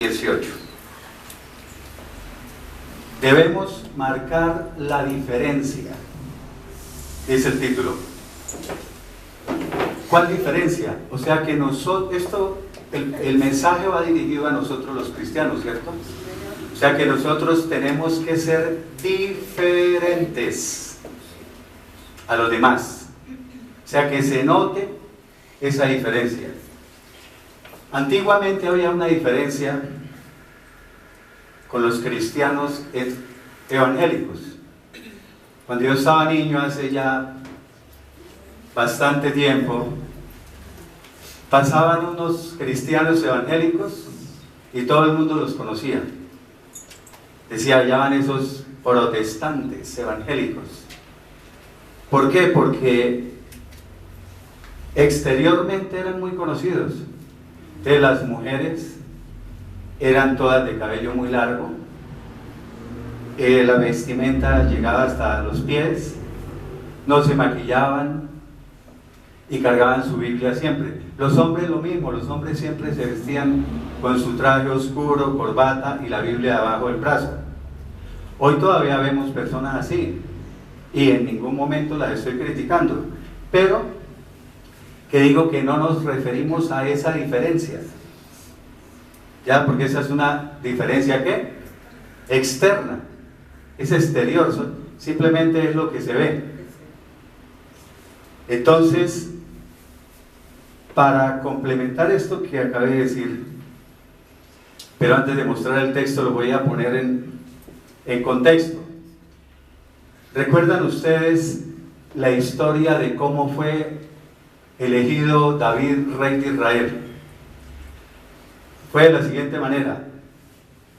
18. Debemos marcar la diferencia, dice el título. ¿Cuál diferencia? O sea que nosotros, el mensaje va dirigido a nosotros los cristianos, ¿cierto? O sea que nosotros tenemos que ser diferentes a los demás. O sea que se note esa diferencia. Antiguamente había una diferencia con los cristianos evangélicos. Cuando yo estaba niño, hace ya bastante tiempo, pasaban unos cristianos evangélicos y todo el mundo los conocía. Decía, allá van esos protestantes evangélicos. ¿Por qué? Porque exteriormente eran muy conocidos. De las mujeres eran todas de cabello muy largo, la vestimenta llegaba hasta los pies, no se maquillaban y cargaban su Biblia siempre. Los hombres lo mismo, los hombres siempre se vestían con su traje oscuro, corbata y la Biblia debajo del brazo. Hoy todavía vemos personas así y en ningún momento las estoy criticando, pero que digo que no nos referimos a esa diferencia, ya, porque esa es una diferencia ¿qué? Externa, es exterior, simplemente es lo que se ve. Entonces, para complementar esto que acabé de decir, pero antes de mostrar el texto lo voy a poner en contexto. ¿Recuerdan ustedes la historia de cómo fue elegido David, rey de Israel? Fue de la siguiente manera.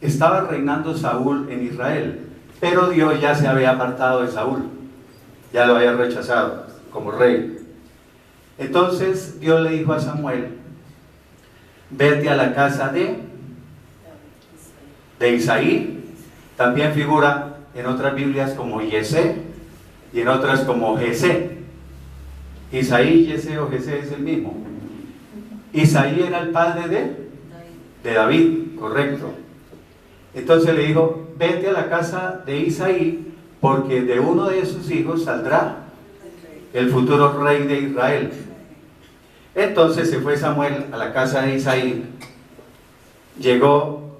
Estaba reinando Saúl en Israel, pero Dios ya se había apartado de Saúl, ya lo había rechazado como rey. Entonces Dios le dijo a Samuel: vete a la casa de Isaí. También figura en otras Biblias como Yesé y en otras como Jesé. Isaí, Yesé o Jesé es el mismo. Isaí era el padre de David, correcto. Entonces le dijo: vete a la casa de Isaí, porque de uno de sus hijos saldrá el futuro rey de Israel. Entonces se fue Samuel a la casa de Isaí, llegó,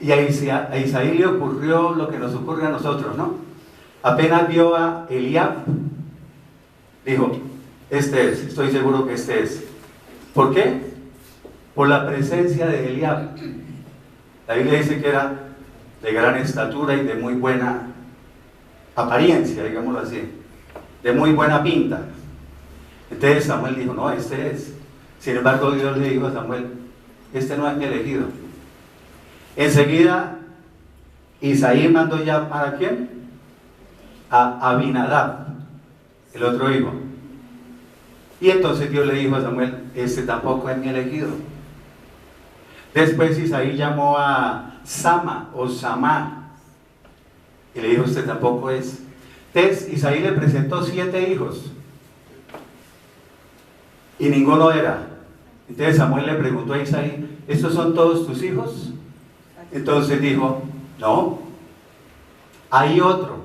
y a Isaí le ocurrió lo que nos ocurre a nosotros, ¿no? Apenas vio a Eliab, dijo: este es, estoy seguro que este es. ¿Por qué? Por la presencia de Eliab. La Biblia dice que era de gran estatura y de muy buena apariencia, digámoslo así, de muy buena pinta. Entonces Samuel dijo: no, este es. Sin embargo, Dios le dijo a Samuel: este no es mi elegido. Enseguida Isaí mandó ya ¿para quién? A Abinadab, el otro hijo. Y entonces Dios le dijo a Samuel: este tampoco es mi elegido. Después Isaí llamó a Sama o Samá y le dijo: este tampoco es. Entonces Isaí le presentó 7 hijos y ninguno era. Entonces Samuel le preguntó a Isaí: ¿estos son todos tus hijos? Entonces dijo: no, hay otro.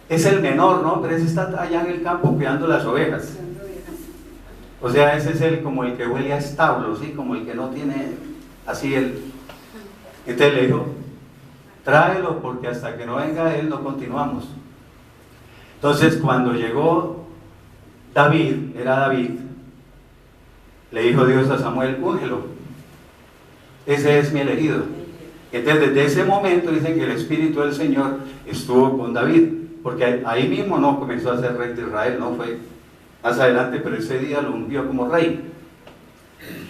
Es el menor, ¿no? Pero ese está allá en el campo cuidando las ovejas. O sea, ese es como el que huele a establo, ¿sí? Como el que no tiene así el... Entonces le dijo: tráelo, porque hasta que no venga él no continuamos. Entonces cuando llegó David, era David, le dijo Dios a Samuel: úngelo, ese es mi elegido. Entonces desde ese momento dicen que el Espíritu del Señor estuvo con David, porque ahí mismo no comenzó a ser rey de Israel, no fue más adelante, pero ese día lo ungió como rey.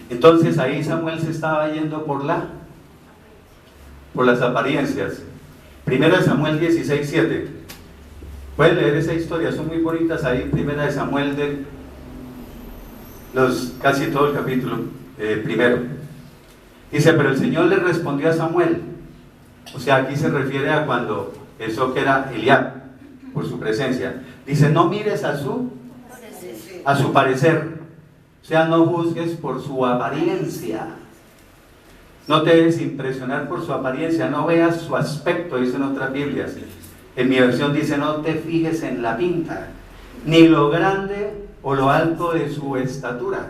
Entonces ahí Samuel se estaba yendo por las apariencias. Primera de Samuel 16:7. Pueden leer esa historia, son muy bonitas ahí. Primera de Samuel, casi todo el capítulo primero. Dice: pero el Señor le respondió a Samuel. O sea, aquí se refiere a cuando pensó que era Eliab, por su presencia. Dice: no mires a su parecer, o sea, no juzgues por su apariencia, No te dejes impresionar por su apariencia, no veas su aspecto, dicen otras Biblias. En mi versión dice, no te fijes en la pinta, ni lo grande o lo alto de su estatura.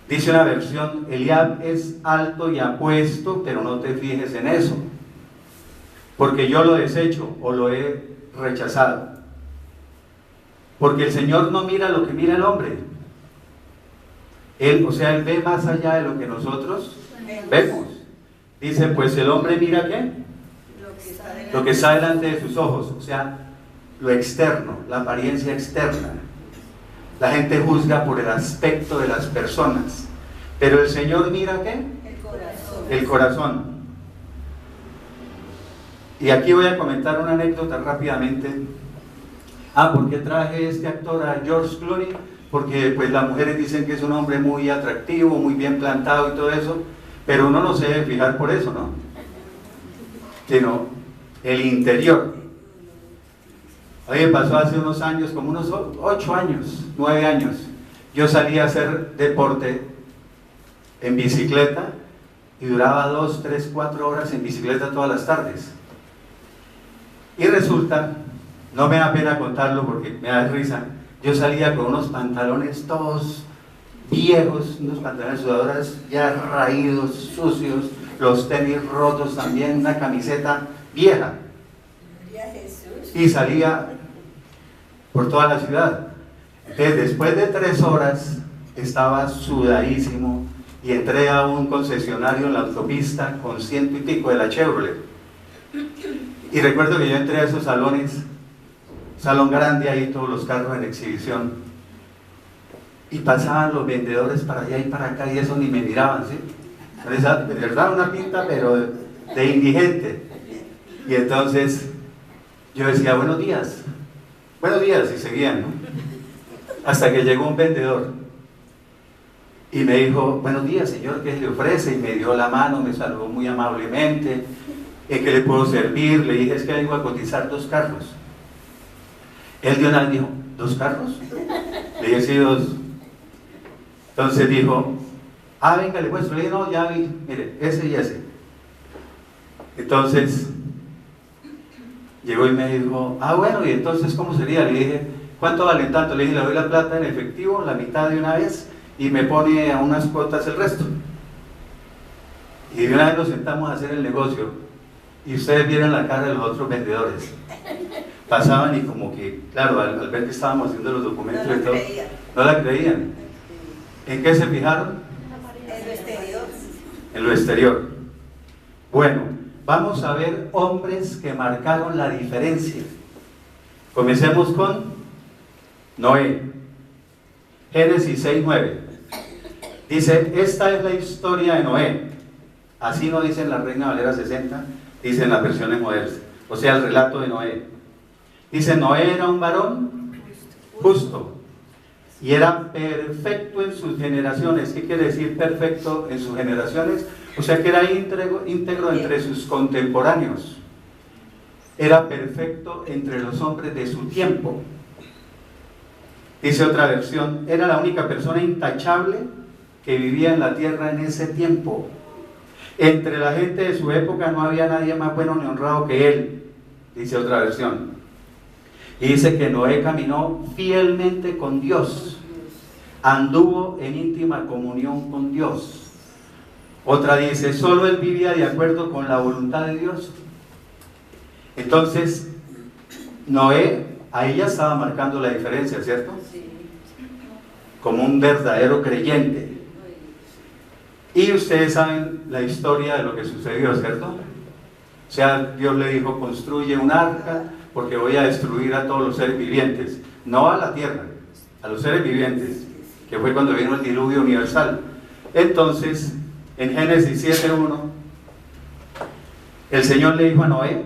Dice una versión, Eliab es alto y apuesto, pero no te fijes en eso, porque yo lo desecho o lo he rechazado. Porque el Señor no mira lo que mira el hombre. Él ve más allá de lo que nosotros vemos. Dice, pues el hombre mira ¿qué? Lo que está delante de sus ojos, o sea, lo externo, la apariencia externa. La gente juzga por el aspecto de las personas, pero el Señor mira ¿qué? El corazón. Y aquí voy a comentar una anécdota rápidamente. ¿Por qué traje este actor a George Clooney? Porque pues las mujeres dicen que es un hombre muy atractivo, muy bien plantado y todo eso, pero uno no se debe fijar por eso, ¿no? Sino el interior. A mí me pasó hace unos años, como unos 8 años, 9 años, yo salí a hacer deporte en bicicleta y duraba 2, 3, 4 horas en bicicleta todas las tardes. Y resulta, no me da pena contarlo porque me da risa, yo salía con unos pantalones todos viejos, unos pantalones sudadoras ya raídos, sucios, los tenis rotos también, una camiseta vieja. Y salía por toda la ciudad. Entonces, después de 3 horas, estaba sudadísimo y entré a un concesionario en la autopista con 100 y pico de la Chevrolet. Y recuerdo que yo entré a esos salones, salón grande ahí, todos los carros en exhibición, y pasaban los vendedores para allá y para acá y eso ni me miraban, ¿sí? De verdad una pinta pero de indigente. Y entonces yo decía buenos días y seguían, ¿no? Hasta que llegó un vendedor y me dijo, buenos días señor, ¿qué le ofrece? Y me dio la mano, me saludó muy amablemente. ¿En qué le puedo servir? Le dije, es que vengo a cotizar 2 carros. Él de una vez dijo, ¿2 carros? Le dije, sí, 2. Entonces dijo, venga, le muestro. Le dije, no, ya vi, mire, ese y ese. Entonces llegó y me dijo, bueno, y entonces ¿cómo sería? Le dije, ¿cuánto valen tanto? Le dije, le doy la plata en efectivo, la mitad de una vez, y me pone a unas cuotas el resto. Y de una vez nos sentamos a hacer el negocio. Y ustedes vieron la cara de los otros vendedores. Pasaban y como que, claro, al ver que estábamos haciendo los documentos y todo, no la creían. ¿En qué se fijaron? En lo exterior. En lo exterior. Bueno, vamos a ver hombres que marcaron la diferencia. Comencemos con Noé. Génesis 6:9. Dice, esta es la historia de Noé. Así no dice en la Reina Valera 60, dice en las versiones modernas. O sea, el relato de Noé. Dice, Noé era un varón justo y era perfecto en sus generaciones. ¿Qué quiere decir perfecto en sus generaciones? O sea que era íntegro entre sus contemporáneos. Era perfecto entre los hombres de su tiempo. Dice otra versión, era la única persona intachable que vivía en la tierra en ese tiempo. Entre la gente de su época no había nadie más bueno ni honrado que él, dice otra versión. Y dice que Noé caminó fielmente con Dios, anduvo en íntima comunión con Dios. Otra dice, solo él vivía de acuerdo con la voluntad de Dios. Entonces, Noé, ahí ya estaba marcando la diferencia, ¿cierto? Como un verdadero creyente. Y ustedes saben la historia de lo que sucedió, ¿cierto? O sea, Dios le dijo, construye un arca porque voy a destruir a todos los seres vivientes. No a la tierra, a los seres vivientes, que fue cuando vino el diluvio universal. Entonces, en Génesis 7:1, el Señor le dijo a Noé,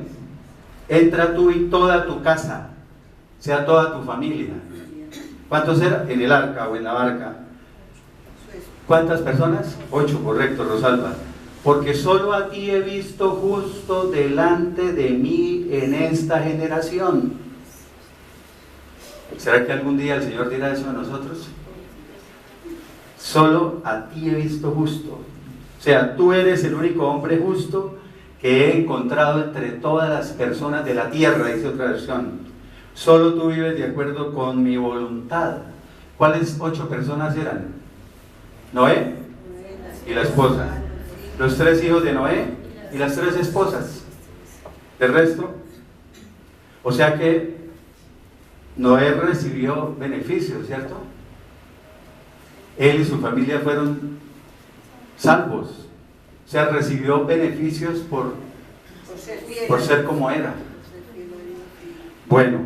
entra tú y toda tu casa, sea toda tu familia. ¿Cuántos eran? En el arca o en la barca. ¿Cuántas personas? 8, correcto, Rosalba. Porque solo a ti he visto justo delante de mí en esta generación. ¿Será que algún día el Señor dirá eso a nosotros? Solo a ti he visto justo. O sea, tú eres el único hombre justo que he encontrado entre todas las personas de la tierra, dice otra versión. Solo tú vives de acuerdo con mi voluntad. ¿Cuáles 8 personas eran? Noé y la esposa, los 3 hijos de Noé y las 3 esposas. ¿El resto? O sea que Noé recibió beneficios, ¿cierto? Él y su familia fueron salvos. O sea, recibió beneficios por ser como era. Bueno,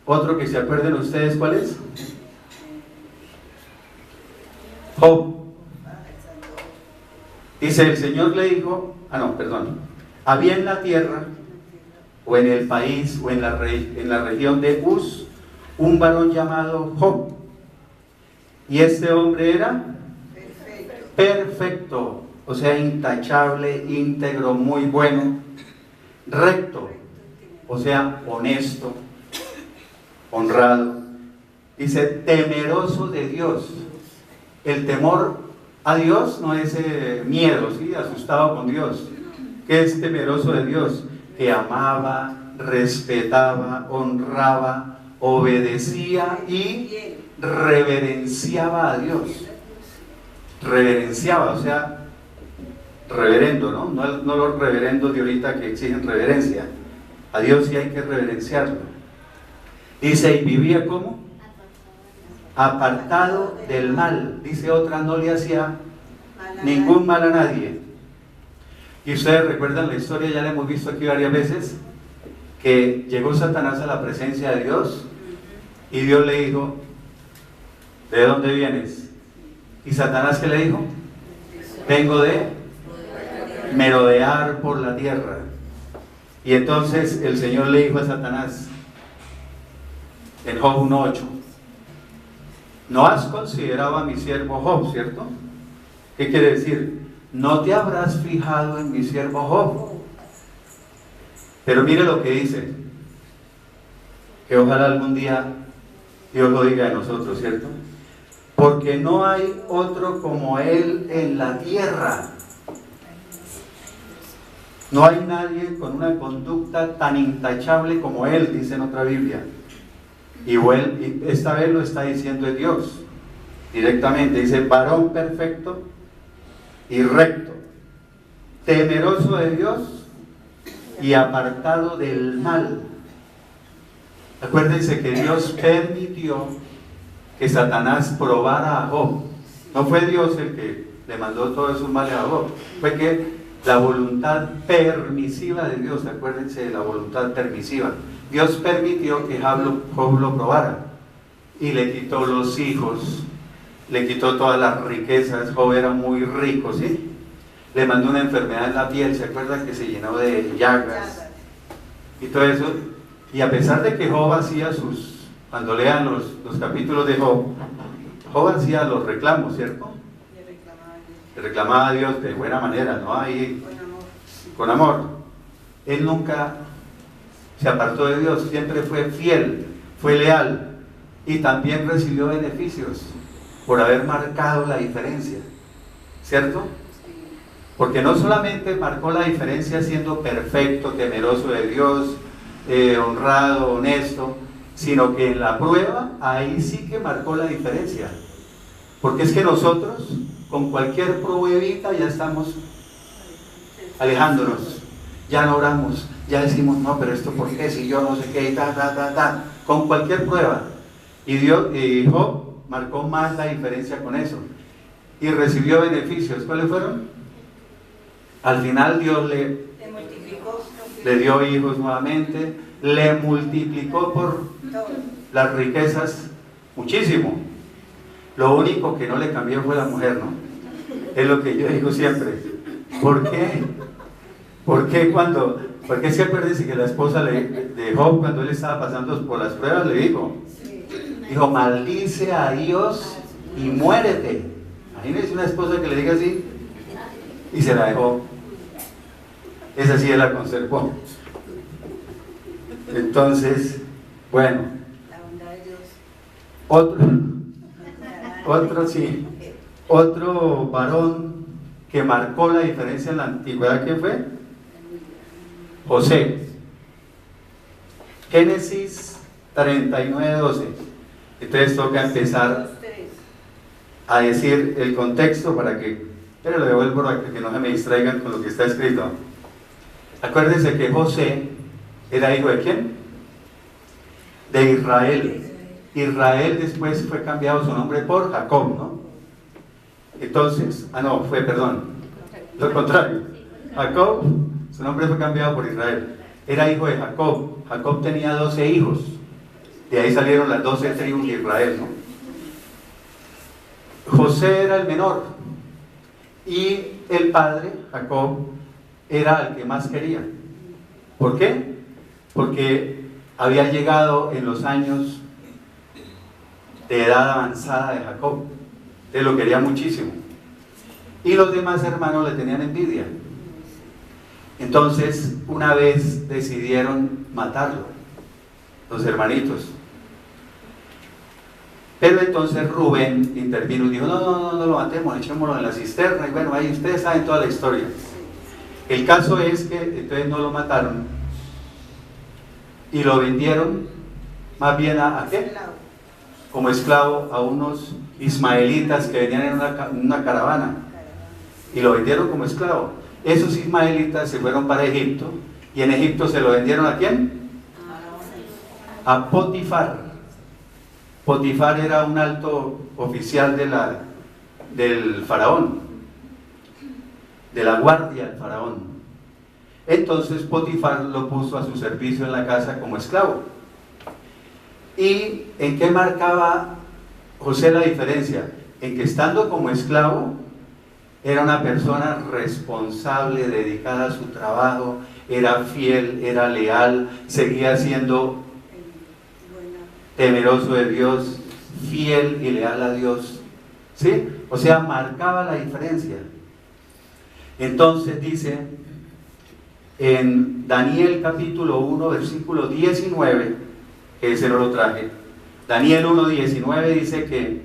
otro que se acuerden ustedes, ¿cuál es? Job. Dice, el Señor le dijo, había en la tierra, o en el país, o en la región de Uz, un varón llamado Job. Y este hombre era perfecto, o sea, intachable, íntegro, muy bueno, recto, o sea, honesto, honrado. Dice, temeroso de Dios. El temor a Dios no es miedo, ¿sí? Asustado con Dios. ¿Qué es temeroso de Dios? Que amaba, respetaba, honraba, obedecía y reverenciaba a Dios. Reverenciaba, o sea, reverendo, ¿no? No los reverendos de ahorita que exigen reverencia. A Dios sí hay que reverenciarlo. Dice, y vivía ¿cómo? Apartado del mal. Dice otra, no le hacía ningún mal a nadie. Y ustedes recuerdan la historia, ya la hemos visto aquí varias veces, que llegó Satanás a la presencia de Dios y Dios le dijo, ¿de dónde vienes? ¿Y Satanás qué le dijo? Vengo de merodear por la tierra. Y entonces el Señor le dijo a Satanás en Job 1:8, no has considerado a mi siervo Job, ¿cierto? ¿Qué quiere decir? No te habrás fijado en mi siervo Job. Pero mire lo que dice, que ojalá algún día Dios lo diga de nosotros, ¿cierto? Porque no hay otro como él en la tierra. No hay nadie con una conducta tan intachable como él, dice en otra Biblia. Y esta vez lo está diciendo de Dios directamente. Dice, varón perfecto y recto, temeroso de Dios y apartado del mal. Acuérdense que Dios permitió que Satanás probara a Job. No fue Dios el que le mandó todos esos males a Job, fue que la voluntad permisiva de Dios, acuérdense de la voluntad permisiva. Dios permitió que Job lo probara y le quitó los hijos, le quitó todas las riquezas. Job era muy rico, ¿sí? Le mandó una enfermedad en la piel, ¿se acuerdan? Que se llenó de llagas y todo eso. Y a pesar de que Job hacía cuando lean los capítulos de Job hacía los reclamos, ¿cierto? Le reclamaba a Dios de buena manera, ¿no? Ahí, con amor. Él nunca se apartó de Dios, siempre fue fiel, fue leal y también recibió beneficios por haber marcado la diferencia, ¿cierto? Porque no solamente marcó la diferencia siendo perfecto, temeroso de Dios, honrado, honesto, sino que en la prueba ahí sí que marcó la diferencia. Porque es que nosotros con cualquier pruebita ya estamos alejándonos, ya no oramos, ya decimos, no, pero esto por qué, si yo no sé qué, con cualquier prueba. Y Job marcó más la diferencia con eso y recibió beneficios. ¿Cuáles fueron? Al final Dios le dio hijos nuevamente, le multiplicó por las riquezas muchísimo. Lo único que no le cambió fue la mujer, ¿no? Es lo que yo digo siempre. ¿Por qué? Porque es que acuérdense que la esposa de Job, cuando él estaba pasando por las pruebas, le dijo, maldice a Dios y muérete. Imagínense una esposa que le diga así, y se la dejó. Esa sí él la conservó. Entonces, bueno, otro varón que marcó la diferencia en la antigüedad, ¿quién fue? José. Génesis 39:12. Entonces toca empezar a decir el contexto para que, pero lo devuelvo para que no se me distraigan con lo que está escrito. Acuérdense que José era hijo de ¿quién? De Israel. Israel después fue cambiado su nombre por Jacob, ¿no? Entonces, lo contrario. Jacob, su nombre fue cambiado por Israel. Era hijo de Jacob. Jacob tenía 12 hijos. De ahí salieron las 12 tribus de Israel, ¿no? José era el menor. Y el padre, Jacob, era el que más quería. ¿Por qué? Porque había llegado en los años de edad avanzada de Jacob. Él lo quería muchísimo. Y los demás hermanos le tenían envidia. Entonces, una vez decidieron matarlo, los hermanitos. Pero entonces Rubén intervino y dijo, no lo matemos, echémoslo en la cisterna. Y bueno, ahí ustedes saben toda la historia. El caso es que entonces no lo mataron y lo vendieron más bien ¿a qué? Como esclavo a unos ismaelitas que venían en una caravana y lo vendieron como esclavo. Esos ismaelitas se fueron para Egipto y en Egipto se lo vendieron ¿a quién? A Potifar. Potifar era un alto oficial del faraón, de la guardia del faraón. Entonces Potifar lo puso a su servicio en la casa como esclavo. ¿Y en qué marcaba José la diferencia? En que estando como esclavo era una persona responsable, dedicada a su trabajo, era fiel, era leal, seguía siendo temeroso de Dios, fiel y leal a Dios, ¿sí? O sea, marcaba la diferencia. Entonces dice en Daniel capítulo 1 versículo 19, que ese no lo traje, Daniel 1:19 dice que,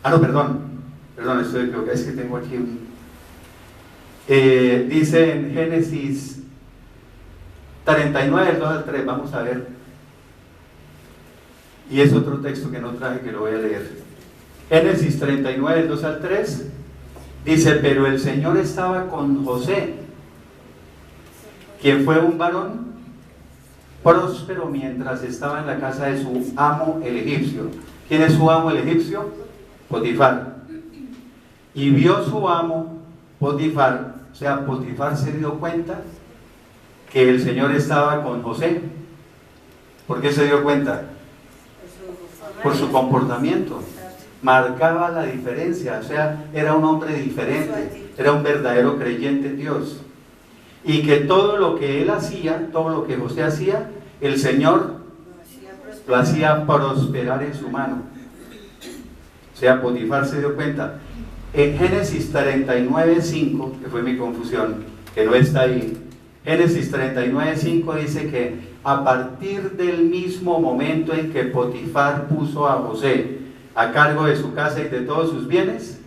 estoy equivocado, es que tengo aquí dice en Génesis 39, del 2 al 3, vamos a ver. Y es otro texto que no traje, que lo voy a leer. Génesis 39, del 2 al 3, dice, pero el Señor estaba con José, quien fue un varón próspero mientras estaba en la casa de su amo el egipcio. ¿Quién es su amo el egipcio? Potifar. Y vio su amo Potifar, o sea, Potifar se dio cuenta que el Señor estaba con José. ¿Por qué se dio cuenta? Por su comportamiento. Marcaba la diferencia, o sea, era un hombre diferente, era un verdadero creyente en Dios. Y que todo lo que él hacía, todo lo que José hacía, el Señor lo hacía prosperar en su mano. O sea, Potifar se dio cuenta. En Génesis 39:5, que fue mi confusión, que no está ahí, Génesis 39:5 dice que a partir del mismo momento en que Potifar puso a José a cargo de su casa y de todos sus bienes,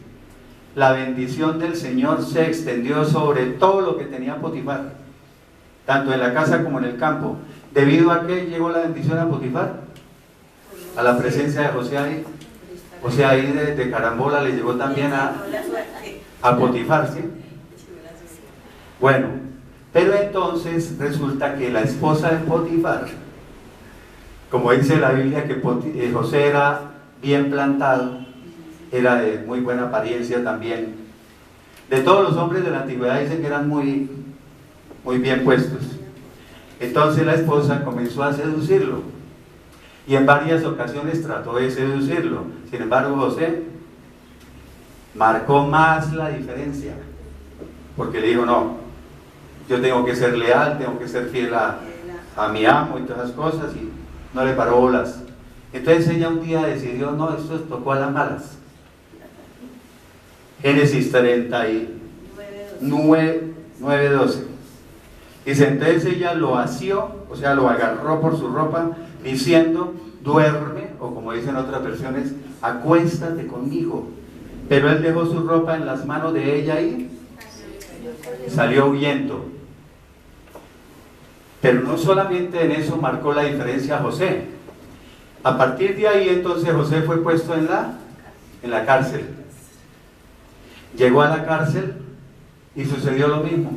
la bendición del Señor se extendió sobre todo lo que tenía Potifar, tanto en la casa como en el campo. ¿Debido a qué llegó la bendición a Potifar? A la presencia de José ahí. O sea, ahí de carambola le llegó también a Potifar, ¿sí? Bueno, pero entonces resulta que la esposa de Potifar, como dice la Biblia que José era bien plantado, era de muy buena apariencia también. De todos los hombres de la antigüedad dicen que eran muy bien puestos. Entonces la esposa comenzó a seducirlo y en varias ocasiones trató de seducirlo. Sin embargo, José marcó más la diferencia, porque le dijo, no, yo tengo que ser leal, tengo que ser fiel a mi amo y todas esas cosas, y no le paró bolas. Entonces ella un día decidió, no, esto tocó a las malas. Génesis 39:12. Dice, entonces ella lo asió, o sea, lo agarró por su ropa, diciendo, duerme, o como dicen otras versiones, acuéstate conmigo. Pero él dejó su ropa en las manos de ella y salió huyendo. Pero no solamente en eso marcó la diferencia José. A partir de ahí entonces José fue puesto en la cárcel. Llegó a la cárcel y sucedió lo mismo.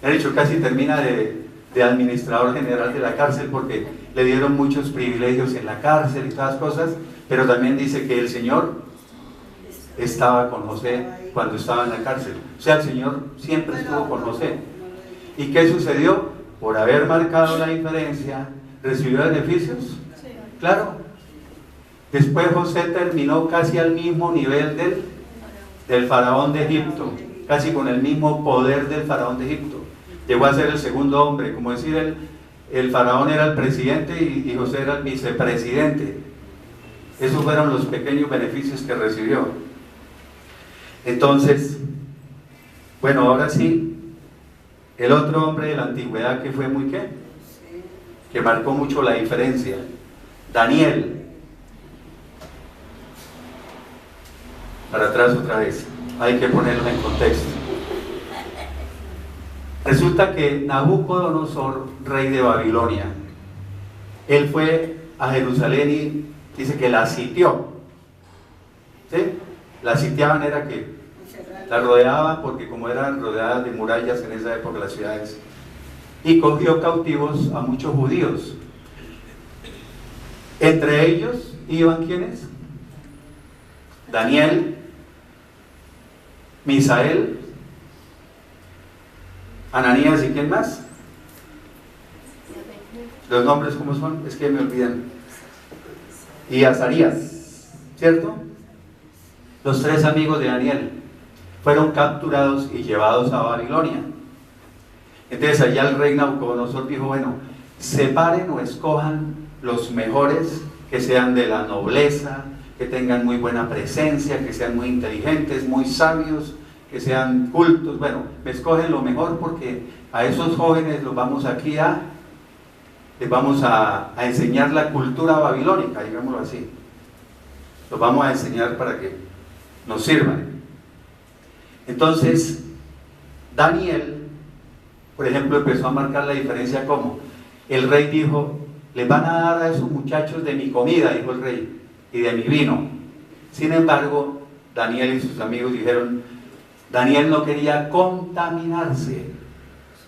De hecho, casi termina de administrador general de la cárcel porque le dieron muchos privilegios en la cárcel y todas las cosas, pero también dice que el Señor estaba con José cuando estaba en la cárcel. O sea, el Señor siempre estuvo con José. ¿Y qué sucedió? Por haber marcado la diferencia, ¿recibió beneficios? Claro. Después José terminó casi al mismo nivel del faraón de Egipto, casi con el mismo poder del faraón de Egipto. Llegó a ser el segundo hombre, como decir, el faraón era el presidente y José era el vicepresidente. Esos fueron los pequeños beneficios que recibió. Entonces, bueno, ahora sí, el otro hombre de la antigüedad que fue muy ¿qué? Que marcó mucho la diferencia, Daniel. Para atrás otra vez, hay que ponerlo en contexto. Resulta que Nabucodonosor, rey de Babilonia, él fue a Jerusalén y dice que la sitió. ¿Sí? La sitiaban era que la rodeaban porque como eran rodeadas de murallas en esa época las ciudades, y cogió cautivos a muchos judíos. Entre ellos iban ¿quiénes? Daniel, Misael, Ananías y ¿quién más? Los nombres ¿cómo son? Es que me olvidan. Y Azarías, ¿cierto? Los tres amigos de Daniel fueron capturados y llevados a Babilonia. Entonces allá el rey Nabucodonosor dijo, bueno, separen o escojan los mejores, que sean de la nobleza, que tengan muy buena presencia, que sean muy inteligentes, muy sabios, que sean cultos. Bueno, me escogen lo mejor porque a esos jóvenes los vamos aquí les vamos a enseñar la cultura babilónica, digámoslo así. Los vamos a enseñar para que nos sirvan. Entonces, Daniel, por ejemplo, empezó a marcar la diferencia como el rey dijo, les van a dar a esos muchachos de mi comida, dijo el rey, y de mi vino. Sin embargo, Daniel y sus amigos dijeron, Daniel no quería contaminarse,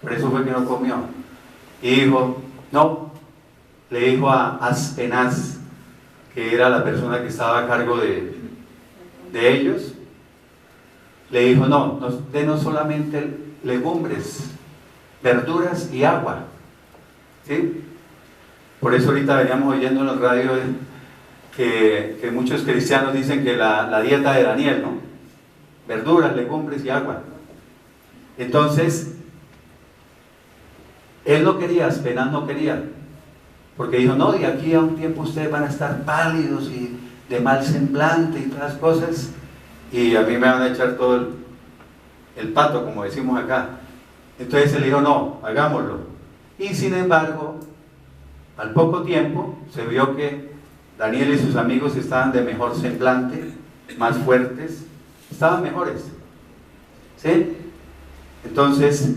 por eso fue que no comió. Y dijo, no, le dijo a Aspenaz, que era la persona que estaba a cargo de ellos, le dijo, no, denos solamente legumbres, verduras y agua. ¿Sí? Por eso ahorita veníamos oyendo en los radios que muchos cristianos dicen que la dieta de Daniel, ¿no? Verduras, legumbres y agua. Entonces, él no quería, Aspenaz no quería, porque dijo, no, de aquí a un tiempo ustedes van a estar pálidos y de mal semblante y todas las cosas, y a mí me van a echar todo el pato, como decimos acá. Entonces él dijo, no, hagámoslo. Y sin embargo, al poco tiempo se vio que Daniel y sus amigos estaban de mejor semblante, más fuertes, estaban mejores. ¿Sí? Entonces,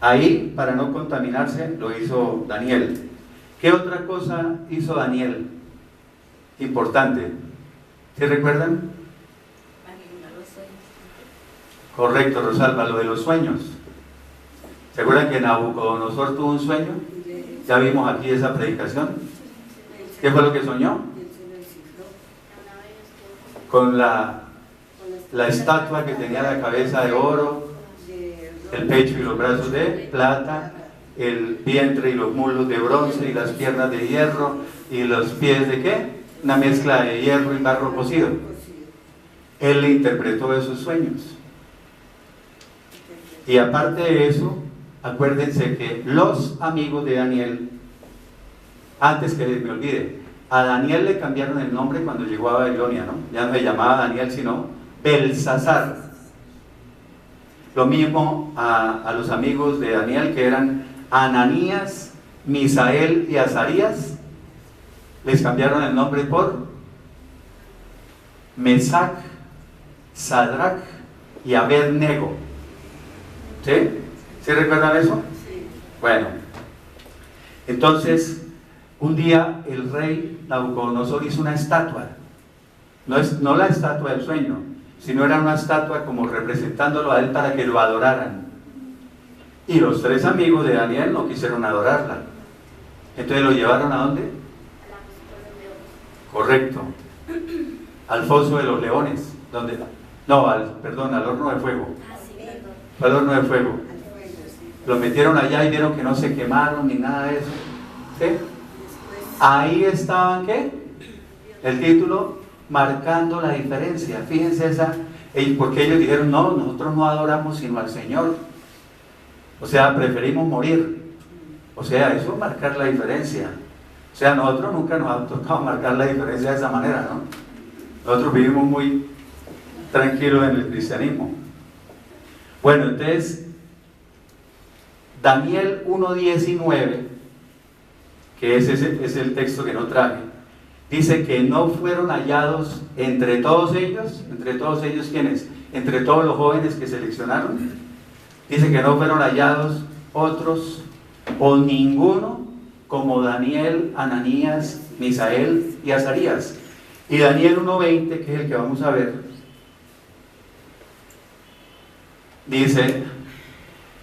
ahí, para no contaminarse, lo hizo Daniel. ¿Qué otra cosa hizo Daniel? Importante. ¿Sí recuerdan? Correcto, Rosalba, lo de los sueños. ¿Se acuerdan que Nabucodonosor tuvo un sueño? Ya vimos aquí esa predicación. ¿Qué fue lo que soñó? Con la estatua que tenía la cabeza de oro, el pecho y los brazos de plata, el vientre y los muslos de bronce y las piernas de hierro y los pies de ¿qué? Una mezcla de hierro y barro cocido. Él le interpretó esos sueños. Y aparte de eso, acuérdense que los amigos de Daniel, antes que me olvide, a Daniel le cambiaron el nombre cuando llegó a Babilonia, ¿no? Ya no se llamaba Daniel, sino Belsasar. Lo mismo a los amigos de Daniel, que eran Ananías, Misael y Azarías, les cambiaron el nombre por Mesac Sadrach y Abed-nego. ¿Sí? ¿Sí recuerdan eso? Sí. Bueno, entonces un día el rey Nabucodonosor hizo una estatua. No la estatua del sueño, sino era una estatua como representándolo a él para que lo adoraran. Y los 3 amigos de Daniel no quisieron adorarla. Entonces lo llevaron ¿a dónde? Correcto. Al foso de los leones. ¿Dónde? No, perdón, al horno de fuego. Al horno de fuego. Los metieron allá y vieron que no se quemaron ni nada de eso. ¿Sí? Ahí estaban, ¿qué? El título, marcando la diferencia. Fíjense porque ellos dijeron, no, nosotros no adoramos sino al Señor. O sea, preferimos morir. O sea, eso es marcar la diferencia. O sea, nosotros nunca nos ha tocado marcar la diferencia de esa manera, ¿no? Nosotros vivimos muy tranquilos en el cristianismo. Bueno, entonces, Daniel 1:19, que es el texto que no traje, dice que no fueron hallados entre todos ellos, ¿quiénes? Entre todos los jóvenes que seleccionaron, dice que no fueron hallados otros o ninguno como Daniel, Ananías, Misael y Azarías. Y Daniel 1:20, que es el que vamos a ver, dice,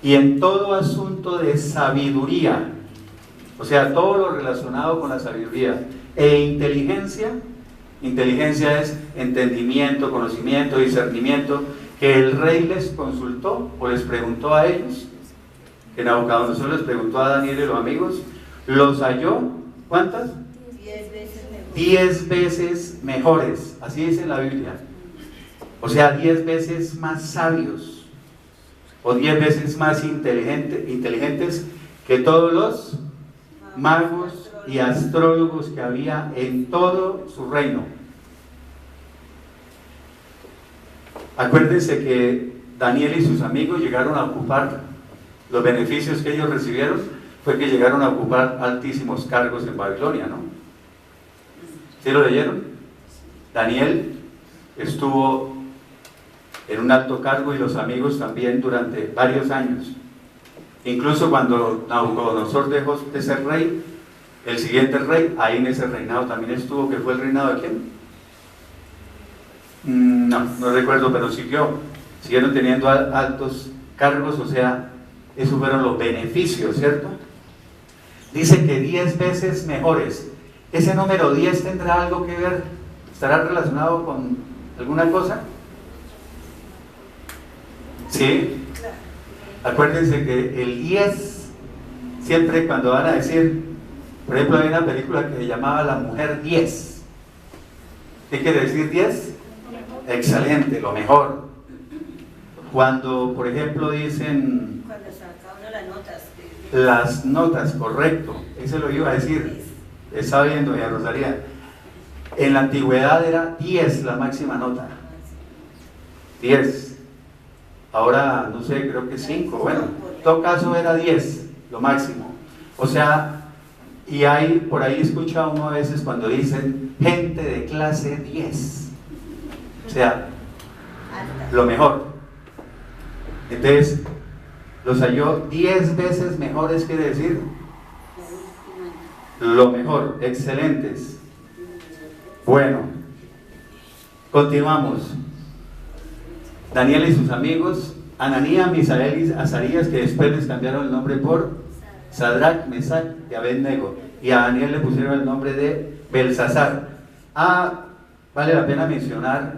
y en todo asunto de sabiduría, o sea, todo lo relacionado con la sabiduría e inteligencia es entendimiento, conocimiento, discernimiento, que el rey les consultó o les preguntó a ellos, que Nabucodonosor les preguntó a Daniel y los amigos, los halló, ¿cuántas? 10 veces mejor. 10 veces mejores, así dice en la Biblia. O sea, 10 veces más sabios, o 10 veces más inteligentes que todos los magos y astrólogos que había en todo su reino. Acuérdense que Daniel y sus amigos llegaron a ocupar, los beneficios que ellos recibieron fue que llegaron a ocupar altísimos cargos en Babilonia, ¿no? ¿Sí lo leyeron? Daniel estuvo en un alto cargo y los amigos también durante varios años. Incluso cuando Nabucodonosor dejó de ser rey, el siguiente rey, ahí en ese reinado también estuvo, que fue el reinado de ¿quién? No recuerdo, pero siguieron teniendo altos cargos, o sea, esos fueron los beneficios, ¿cierto? Dice que 10 veces mejores. ¿Ese número 10 tendrá algo que ver? ¿Estará relacionado con alguna cosa? Sí. Acuérdense que el 10, siempre cuando van a decir, por ejemplo, hay una película que se llamaba La Mujer 10. ¿Qué quiere decir 10? Excelente, lo mejor. Cuando, por ejemplo, dicen... Cuando saca uno las notas. Las notas, correcto. Eso lo iba a decir. Estaba viendo, doña Rosalía. En la antigüedad era 10 la máxima nota. 10. Ahora, no sé, creo que 5. Bueno, en todo caso era 10, lo máximo. O sea, y hay, por ahí escucha uno a veces cuando dicen gente de clase 10. O sea, lo mejor. Entonces, los halló 10 veces mejores, quiere decir lo mejor, excelentes. Bueno, continuamos. Daniel y sus amigos, Ananías, Misael y Azarías, que después les cambiaron el nombre por Sadrach, Mesach y Abed-nego, y a Daniel le pusieron el nombre de Belsasar. Vale la pena mencionar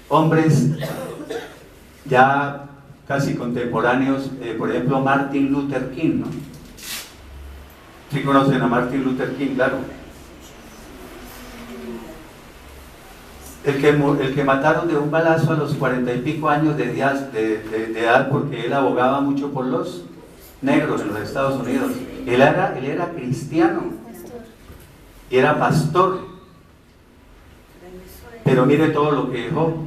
hombres ya casi contemporáneos, por ejemplo Martin Luther King, ¿no? ¿Sí conocen a Martin Luther King? Claro. El que mataron de un balazo a los 40 y pico años de edad porque él abogaba mucho por los negros en los Estados Unidos. Él era cristiano y era pastor, pero mire todo lo que dejó,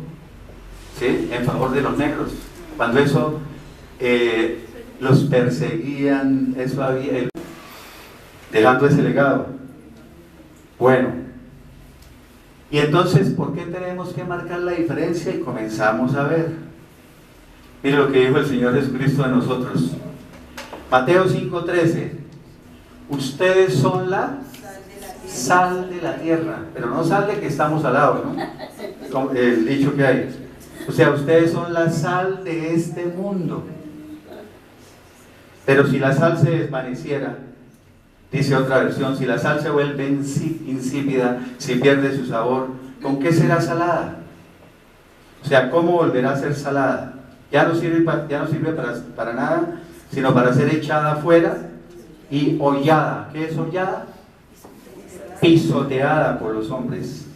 ¿sí? En favor de los negros. Cuando eso los perseguían, eso había, dejando ese legado. Bueno, Y entonces, ¿por qué tenemos que marcar la diferencia? Y comenzamos a ver. Mire lo que dijo el Señor Jesucristo de nosotros. Mateo 5:13. Ustedes son la sal de la tierra, pero no sal de que estamos al lado, ¿no? Como el dicho que hay. O sea, ustedes son la sal de este mundo. Pero si la sal se desvaneciera, dice otra versión, si la sal se vuelve insípida, si pierde su sabor, ¿con qué será salada? O sea, ¿cómo volverá a ser salada? Ya no sirve para nada, sino para ser echada afuera y hollada. ¿Qué es hollada? Pisoteada por los hombres.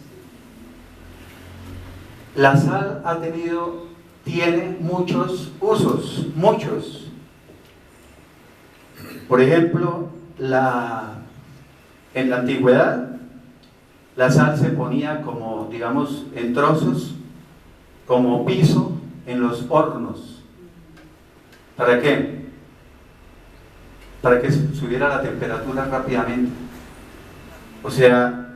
La sal tiene muchos usos, muchos. Por ejemplo, en la antigüedad, la sal se ponía como, digamos, en trozos, como piso en los hornos. ¿Para qué? Para que subiera la temperatura rápidamente. O sea,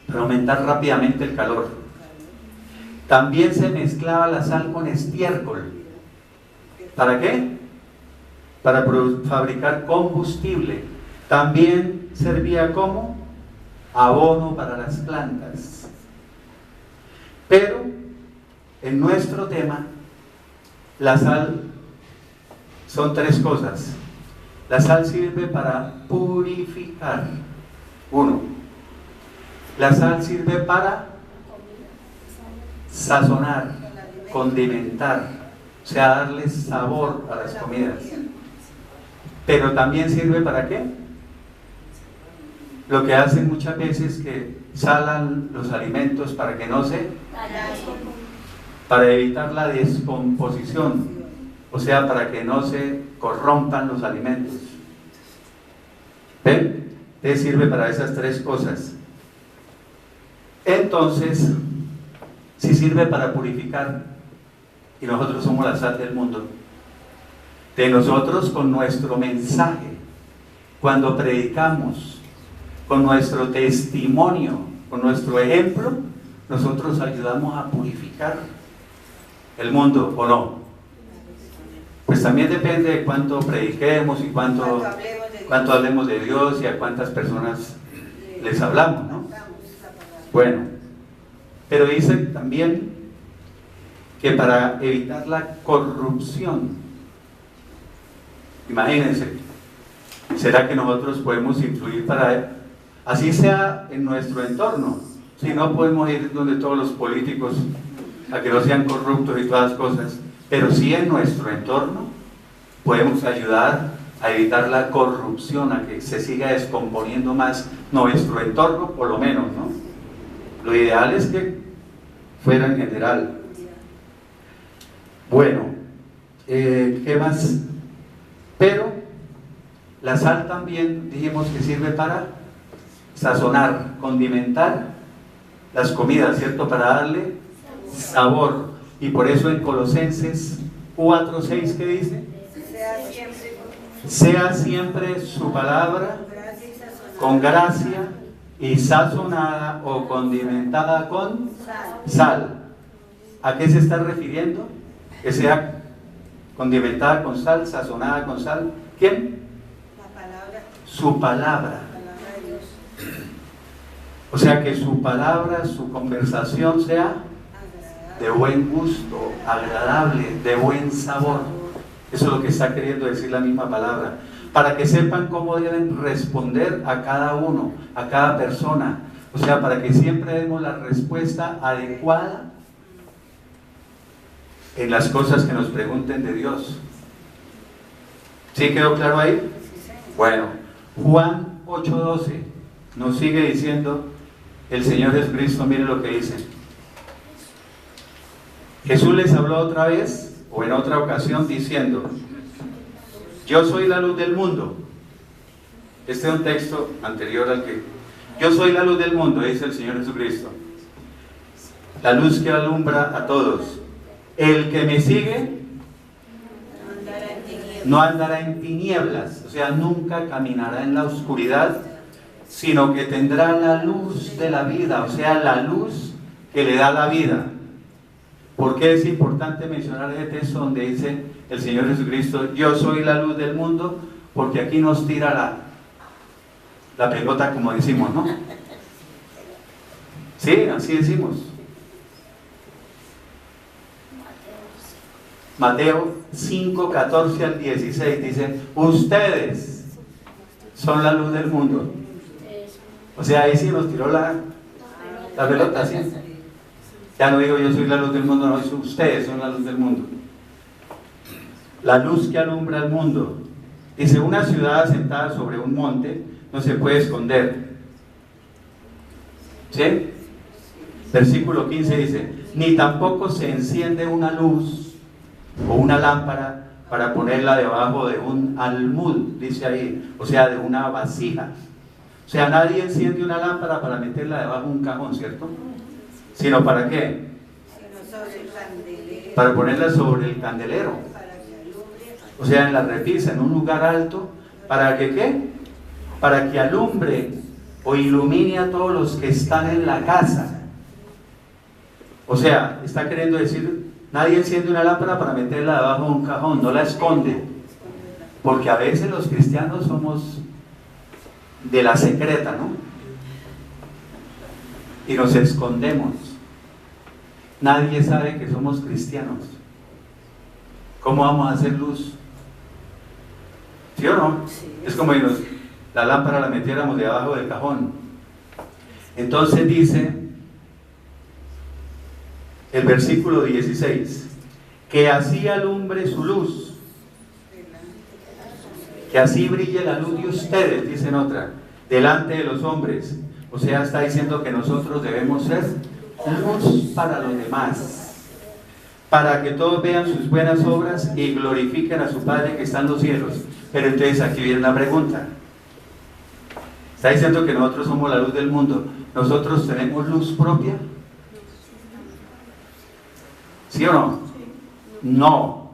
para aumentar rápidamente el calor. También se mezclaba la sal con estiércol. ¿Para qué? Para fabricar combustible. También servía como abono para las plantas. Pero en nuestro tema, la sal son tres cosas. La sal sirve para purificar. Uno, la sal sirve para sazonar, condimentar, o sea, darle sabor a las comidas. Pero también sirve para ¿qué? Lo que hacen muchas veces que salan los alimentos para que no se, para evitar la descomposición, o sea, para que no se corrompan los alimentos. ¿Ven? Entonces sirve para esas tres cosas. Entonces, si sirve para purificar, y nosotros somos la sal del mundo, de nosotros con nuestro mensaje, cuando predicamos, con nuestro testimonio, con nuestro ejemplo, nosotros ayudamos a purificar el mundo, ¿o no? Pues también depende de cuánto prediquemos y cuánto hablemos de Dios y a cuántas personas les hablamos, ¿no? Bueno, pero dice también que para evitar la corrupción, imagínense, ¿será que nosotros podemos influir para, así sea en nuestro entorno? Si no podemos ir donde todos los políticos, a que no sean corruptos y todas las cosas, pero sí en nuestro entorno podemos ayudar a evitar la corrupción, a que se siga descomponiendo más nuestro entorno, por lo menos, ¿no? Lo ideal es que fuera en general. Bueno, ¿qué más? Pero la sal también dijimos que sirve para sazonar, condimentar las comidas, ¿cierto? Para darle sabor. Y por eso en Colosenses 4:6, ¿qué dice? Sea siempre su palabra con gracia y sazonada o condimentada con sal. ¿A qué se está refiriendo? Que sea condimentada con sal, sazonada con sal. ¿Quién? La palabra. Su palabra. La palabra de Dios. O sea, que su palabra, su conversación sea de buen gusto, agradable, de buen sabor. Eso es lo que está queriendo decir la misma palabra. Para que sepan cómo deben responder a cada uno, a cada persona. O sea, para que siempre demos la respuesta adecuada en las cosas que nos pregunten de Dios. ¿Sí quedó claro ahí? Bueno, Juan 8:12 nos sigue diciendo el Señor Jesucristo, mire lo que dice. Jesús les habló otra vez, o en otra ocasión, diciendo: yo soy la luz del mundo. Este es un texto anterior al que... Yo soy la luz del mundo, dice el Señor Jesucristo. La luz que alumbra a todos. El que me sigue no andará en tinieblas, o sea, nunca caminará en la oscuridad, sino que tendrá la luz de la vida, o sea, la luz que le da la vida. ¿Por qué es importante mencionar este texto donde dice el Señor Jesucristo, yo soy la luz del mundo? Porque aquí nos tira la pelota, como decimos, ¿no? Sí, así decimos. Mateo 5, 14 al 16 dice, ustedes son la luz del mundo. O sea, ahí sí nos tiró la pelota, ¿sí? Ya no digo yo soy la luz del mundo, no, ustedes son la luz del mundo. La luz que alumbra el mundo. Dice, una ciudad asentada sobre un monte no se puede esconder. ¿Sí? Versículo 15 dice, ni tampoco se enciende una luz o una lámpara para ponerla debajo de un almud, dice ahí, o sea, de una vasija. O sea, nadie enciende una lámpara para meterla debajo de un cajón, ¿cierto? Sino ¿para qué? Sobre el candelero. Para ponerla sobre el candelero. Para que alumbre. O sea, en la repisa, en un lugar alto. ¿Para que qué? Para que alumbre o ilumine a todos los que están en la casa. O sea, está queriendo decir, nadie enciende una lámpara para meterla debajo de un cajón, no la esconde. Porque a veces los cristianos somos de la secreta, ¿no? Y nos escondemos. Nadie sabe que somos cristianos. ¿Cómo vamos a hacer luz? ¿Sí o no? Es como si la lámpara la metiéramos debajo del cajón. Entonces dice el versículo 16, que así alumbre su luz, que así brille la luz de ustedes, dicen otra, delante de los hombres. O sea, está diciendo que nosotros debemos ser luz para los demás, para que todos vean sus buenas obras y glorifiquen a su Padre que está en los cielos. Pero entonces aquí viene la pregunta. Está diciendo que nosotros somos la luz del mundo. ¿Nosotros tenemos luz propia? ¿Sí o no? No.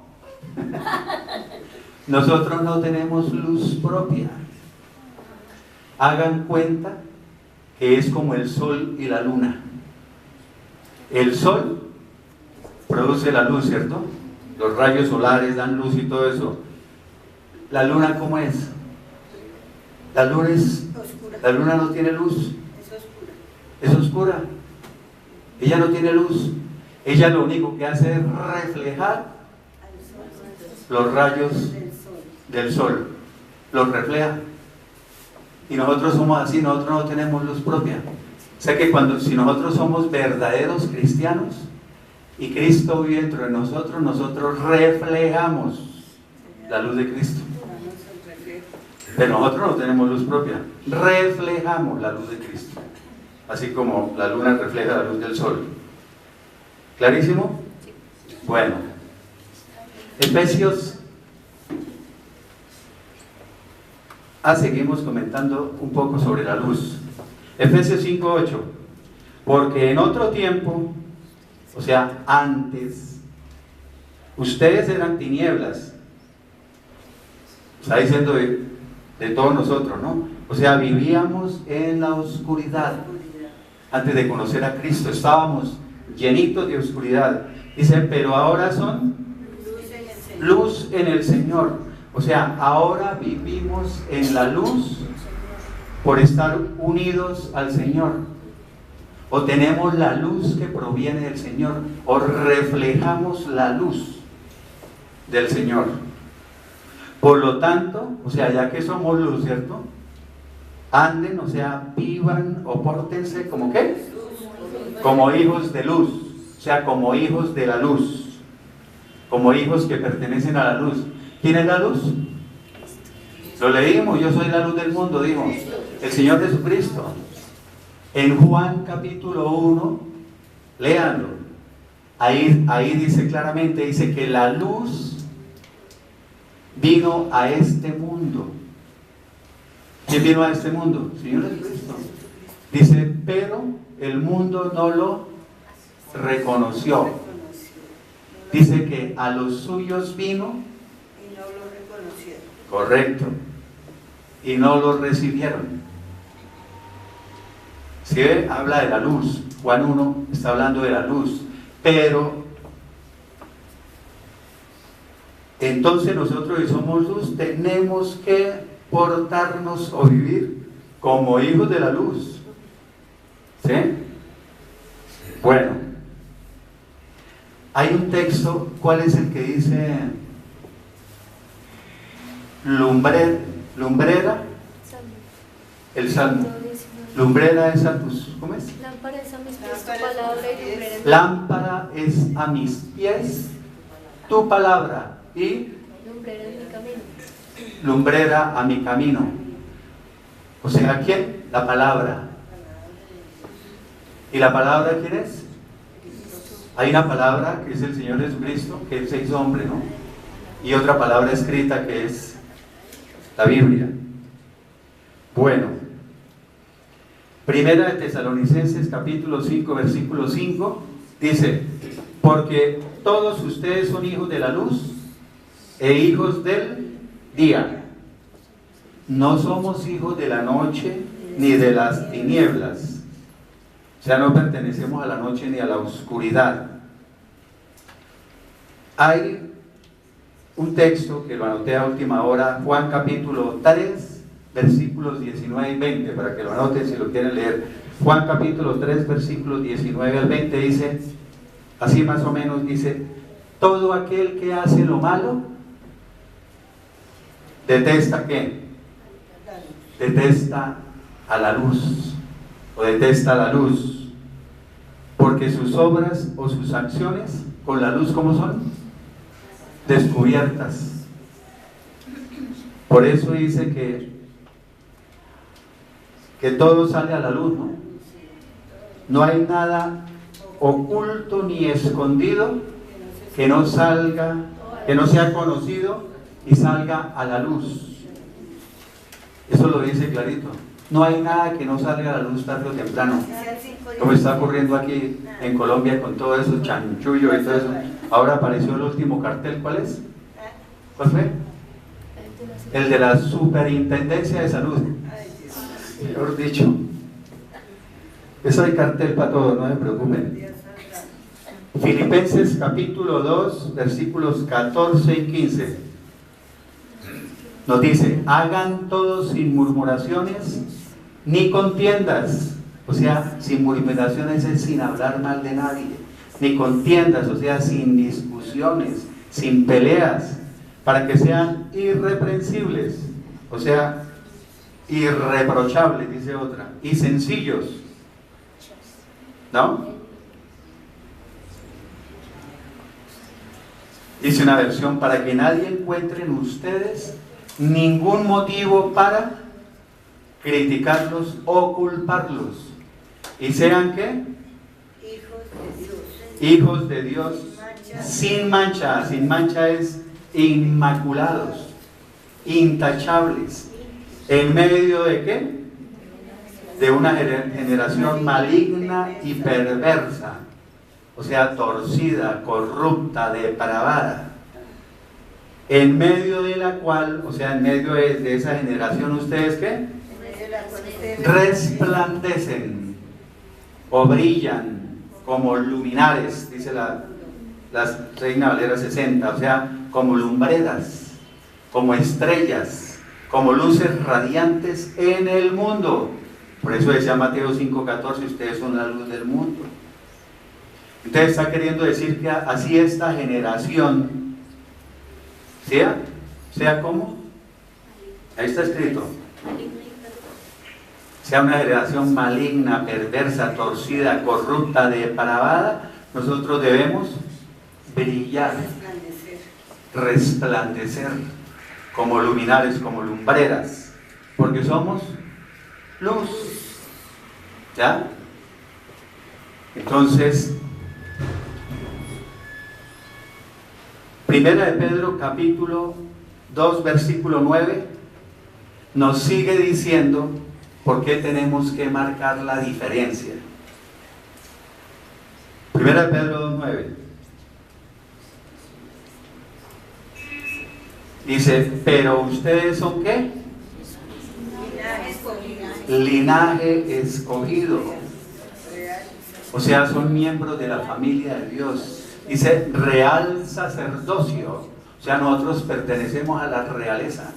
Nosotros no tenemos luz propia. Hagan cuenta que es como el sol y la luna. El sol produce la luz, ¿cierto? Los rayos solares dan luz y todo eso. ¿La luna cómo es? La luna no tiene luz. Es oscura. Ella no tiene luz. Ella lo único que hace es reflejar los rayos del sol. Los refleja. Y nosotros somos así, nosotros no tenemos luz propia. O sea que si nosotros somos verdaderos cristianos y Cristo vive dentro de nosotros, nosotros reflejamos la luz de Cristo. Pero nosotros no tenemos luz propia, reflejamos la luz de Cristo, así como la luna refleja la luz del sol. ¿Clarísimo? Bueno, Efesios. Seguimos comentando un poco sobre la luz. Efesios 5:8. Porque en otro tiempo, o sea, antes, ustedes eran tinieblas. Está diciendo de todos nosotros, ¿no? O sea, vivíamos en la oscuridad. Antes de conocer a Cristo, estábamos llenitos de oscuridad. Dice, pero ahora son luz en el Señor. O sea, ahora vivimos en la luz por estar unidos al Señor. O tenemos la luz que proviene del Señor, o reflejamos la luz del Señor. Por lo tanto, o sea, ya que somos luz, ¿cierto? Anden, o sea, vivan o pórtense como ¿qué? Como hijos de luz, o sea, como hijos de la luz, como hijos que pertenecen a la luz. ¿Quién es la luz? Lo leímos, yo soy la luz del mundo, dijo el Señor Jesucristo. En Juan capítulo 1, léanlo. Ahí dice claramente, dice que la luz vino a este mundo. ¿Quién vino a este mundo? Señor Jesucristo. Dice, pero el mundo no lo reconoció. Dice que a los suyos vino. Y no lo reconocieron. Correcto. Y no lo recibieron. Si ve, habla de la luz. Juan 1 está hablando de la luz. Pero entonces nosotros, si somos luz, tenemos que portarnos o vivir como hijos de la luz. ¿Sí? Bueno, hay un texto. ¿Cuál es el que dice lumbrera? El Salmo. Lumbrera es a tus, ¿cómo es? Lámpara es a mis pies tu palabra y lumbrera en mi Lámpara es a mis pies tu palabra y lumbrera en mi camino. lumbrera a mi camino. O sea, ¿quién? La palabra. ¿Y la palabra quién es? Hay una palabra que es el Señor Jesucristo, que Él se hizo hombre, ¿no? Y otra palabra escrita que es la Biblia. Bueno, Primera de Tesalonicenses capítulo 5 versículo 5 dice: porque todos ustedes son hijos de la luz e hijos del día. No somos hijos de la noche ni de las tinieblas. O sea, no pertenecemos a la noche ni a la oscuridad. Hay un texto que lo anoté a última hora, Juan capítulo 3 versículos 19 y 20, para que lo anoten si lo quieren leer. Juan capítulo 3 versículos 19 al 20 dice, así más o menos dice: todo aquel que hace lo malo, ¿detesta qué? Detesta a la luz, o detesta la luz, porque sus obras o sus acciones con la luz, ¿cómo son? Descubiertas. Por eso dice que todo sale a la luz, ¿no? No hay nada oculto ni escondido que no salga, que no sea conocido y salga a la luz. Eso lo dice clarito. No hay nada que no salga a la luz tarde o temprano, como está ocurriendo aquí en Colombia con todo eso, chanchullo y todo eso. Ahora apareció el último cartel. ¿Cuál es? ¿Cuál fue? El de la Superintendencia de Salud. Mejor dicho, eso hay cartel para todos, no se preocupen. Filipenses capítulo 2 versículos 14 y 15 nos dice: hagan todo sin murmuraciones ni contiendas. O sea, sin murmuraciones es sin hablar mal de nadie, ni contiendas, o sea, sin discusiones, sin peleas, para que sean irreprensibles, o sea, irreprochables, dice otra, y sencillos, ¿no? Dice una versión: para que nadie encuentre en ustedes ningún motivo para criticarlos o culparlos, y sean ¿qué? Hijos de Dios sin mancha. Sin mancha es inmaculados, intachables. ¿En medio de qué? De una generación maligna y perversa, o sea, torcida, corrupta, depravada, en medio de la cual, o sea, en medio de esa generación, ¿ustedes qué? Resplandecen o brillan como luminares, dice la Reina Valera 60, o sea, como lumbreras, como estrellas, como luces radiantes en el mundo. Por eso decía Mateo 5:14, ustedes son la luz del mundo. Entonces está queriendo decir que así esta generación sea como, ahí está escrito, sea una generación maligna, perversa, torcida, corrupta, depravada, nosotros debemos brillar, resplandecer como luminares, como lumbreras, porque somos luz. ¿Ya? Entonces, Primera de Pedro capítulo 2 versículo 9 nos sigue diciendo por qué tenemos que marcar la diferencia. Primera de Pedro 2:9 dice: pero ustedes son ¿qué? Linaje escogido. linaje escogido. O sea, son miembros de la familia de Dios. Dice real sacerdocio. O sea, nosotros pertenecemos a la realeza.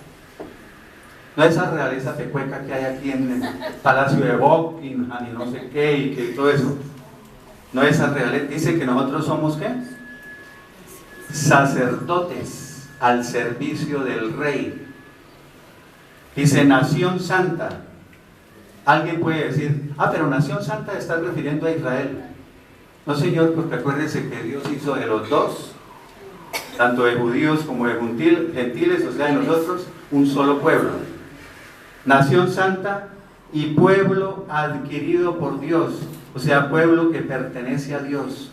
No esa realeza pecueca que hay aquí en el Palacio de Buckingham y no sé qué y que todo eso. No esa realeza. Dice que nosotros somos ¿qué? Sacerdotes al servicio del rey. Dice nación santa. Alguien puede decir, pero nación santa está refiriendo a Israel. No, señor, porque acuérdense que Dios hizo de los dos, tanto de judíos como de gentiles, o sea, de nosotros, un solo pueblo. Nación santa y pueblo adquirido por Dios, o sea, pueblo que pertenece a Dios.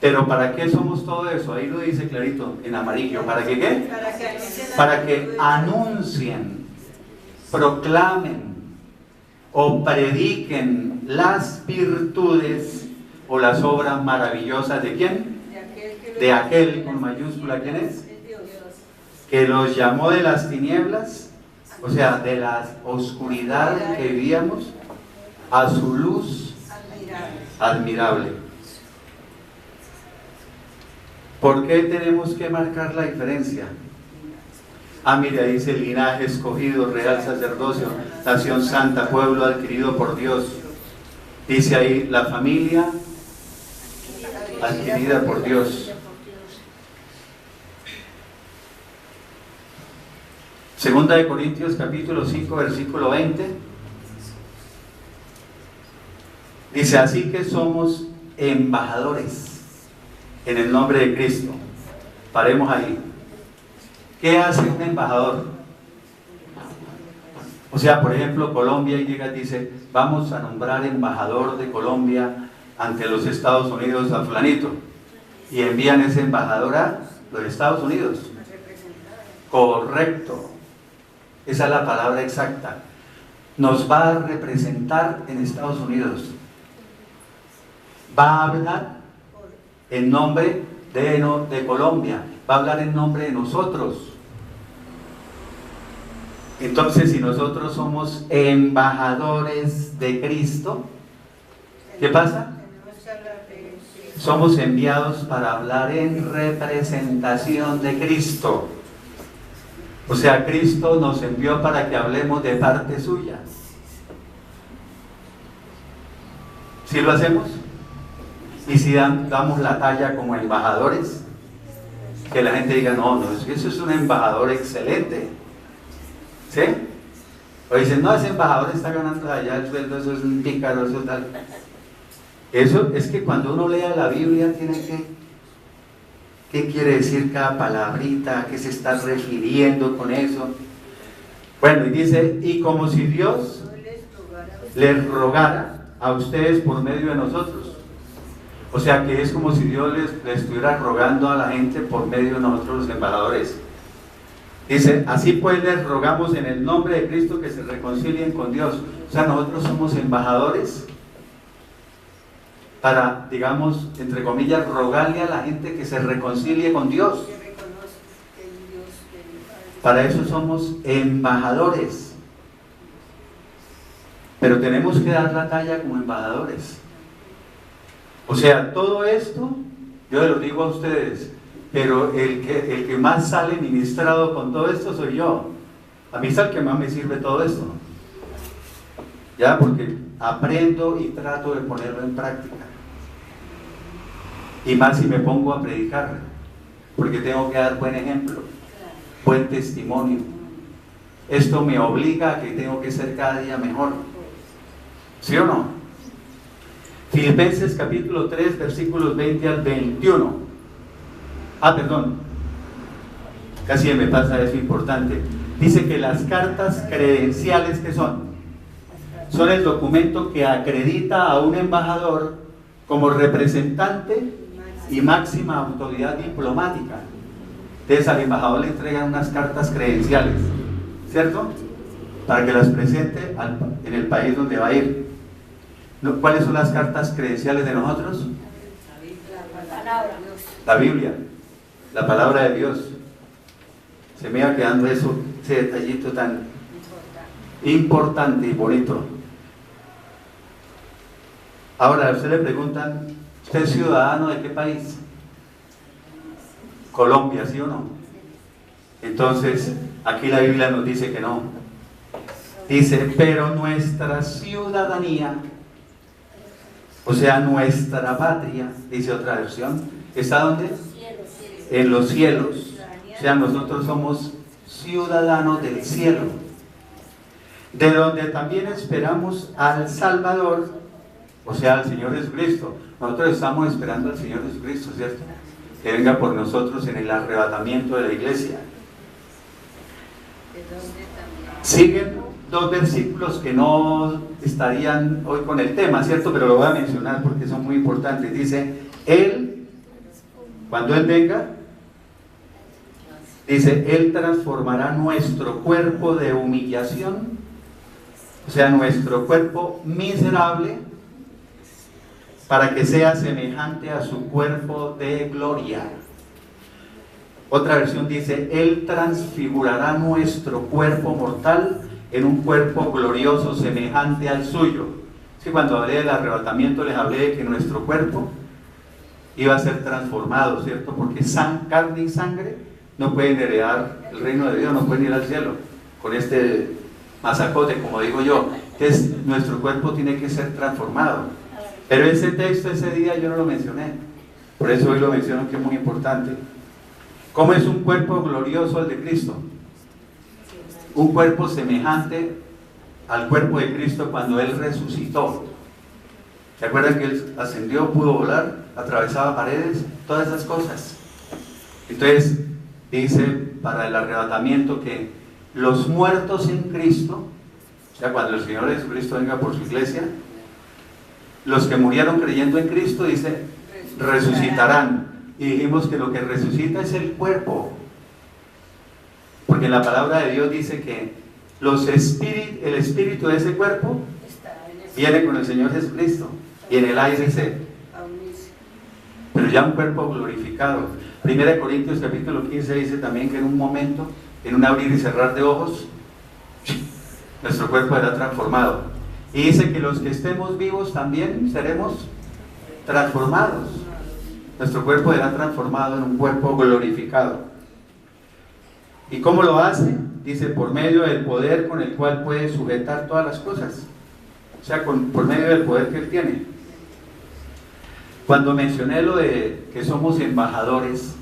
Pero ¿para qué somos todo eso? Ahí lo dice clarito, en amarillo. ¿Para qué qué? Para que anuncien, proclamen o prediquen las virtudes o las obras maravillosas ¿de quién? De aquel con mayúscula, ¿quién es? Que los llamó de las tinieblas, o sea, de la oscuridad que vivíamos, a su luz admirable. ¿Por qué tenemos que marcar la diferencia? Mira, dice linaje escogido, real sacerdocio, nación santa, pueblo adquirido por Dios. Dice ahí la familia adquirida por Dios. Segunda de Corintios capítulo 5 versículo 20. Dice así que somos embajadores en el nombre de Cristo. Paremos ahí. ¿Qué hace un embajador? O sea, por ejemplo, Colombia llega y dice, vamos a nombrar embajador de Colombia ante los Estados Unidos a fulanito. Y envían ese embajador a los Estados Unidos. Correcto. Esa es la palabra exacta. Nos va a representar en Estados Unidos. Va a hablar en nombre de Colombia. Va a hablar en nombre de nosotros. Entonces, si nosotros somos embajadores de Cristo, ¿qué pasa? Somos enviados para hablar en representación de Cristo. O sea, Cristo nos envió para que hablemos de parte suya. ¿Sí lo hacemos? Y si damos la talla como embajadores, que la gente diga, no, eso es un embajador excelente. ¿Sí? O dicen, no, ese embajador está ganando allá el sueldo, eso es un pícaro, eso tal. Eso es que cuando uno lea la Biblia tiene que, ¿qué quiere decir cada palabrita? ¿A qué se está refiriendo con eso? Bueno, y dice, y como si Dios les rogara a ustedes por medio de nosotros. O sea que es como si Dios les estuviera rogando a la gente por medio de nosotros los embajadores. Dice, así pues les rogamos en el nombre de Cristo que se reconcilien con Dios. O sea, nosotros somos embajadores para, digamos, entre comillas, rogarle a la gente que se reconcilie con Dios. Para eso somos embajadores. Pero tenemos que dar la talla como embajadores. O sea, todo esto, yo les lo digo a ustedes, pero el que más sale ministrado con todo esto soy yo. A mí es el que más me sirve todo esto. Ya, porque aprendo y trato de ponerlo en práctica. Y más si me pongo a predicar, porque tengo que dar buen ejemplo, buen testimonio. Esto me obliga a que tengo que ser cada día mejor. ¿Sí o no? Filipenses capítulo 3, versículos 20 al 21. Perdón. Casi me pasa eso importante. Dice que las cartas credenciales, ¿qué son? Son el documento que acredita a un embajador como representante y máxima autoridad diplomática. Entonces al embajador le entregan unas cartas credenciales, ¿cierto? Para que las presente en el país donde va a ir. ¿Cuáles son las cartas credenciales de nosotros? La Biblia, la palabra de Dios. Se me iba quedando ese detallito tan importante y bonito. Ahora, a usted le preguntan, ¿usted es ciudadano de qué país? Colombia, ¿sí o no? Entonces, aquí la Biblia nos dice que no. Dice, pero nuestra ciudadanía, o sea, nuestra patria, dice otra versión, ¿está dónde? En los cielos. O sea, nosotros somos ciudadanos del cielo, de donde también esperamos al Salvador, o sea, al Señor Jesucristo. Nosotros estamos esperando al Señor Jesucristo, ¿cierto? Que venga por nosotros en el arrebatamiento de la iglesia. Siguen dos versículos que no estarían hoy con el tema, ¿cierto? Pero lo voy a mencionar porque son muy importantes. Dice, Él, cuando Él venga, dice, Él transformará nuestro cuerpo de humillación, o sea, nuestro cuerpo miserable, para que sea semejante a su cuerpo de gloria. Otra versión dice, Él transfigurará nuestro cuerpo mortal en un cuerpo glorioso semejante al suyo. Sí, cuando hablé del arrebatamiento les hablé de que nuestro cuerpo iba a ser transformado, ¿cierto? Porque carne y sangre no pueden heredar el reino de Dios, no pueden ir al cielo con este masacote, como digo yo. Entonces, nuestro cuerpo tiene que ser transformado. Pero ese texto, ese día yo no lo mencioné. Por eso hoy lo menciono, que es muy importante. ¿Cómo es un cuerpo glorioso el de Cristo? Un cuerpo semejante al cuerpo de Cristo cuando Él resucitó. ¿Se acuerdan que Él ascendió, pudo volar, atravesaba paredes? Todas esas cosas. Entonces, dice para el arrebatamiento que los muertos en Cristo, o sea, cuando el Señor Jesucristo venga por su iglesia, los que murieron creyendo en Cristo, dice, resucitarán. Y dijimos que lo que resucita es el cuerpo, porque en la palabra de Dios dice que el espíritu de ese cuerpo viene con el Señor Jesucristo y en el aire pero ya un cuerpo glorificado. 1 Corintios capítulo 15 dice también que en un momento, en un abrir y cerrar de ojos, nuestro cuerpo será transformado. Y dice que los que estemos vivos también seremos transformados. Nuestro cuerpo será transformado en un cuerpo glorificado. ¿Y cómo lo hace? Dice, por medio del poder con el cual puede sujetar todas las cosas. O sea, por medio del poder que Él tiene. Cuando mencioné lo de que somos embajadores,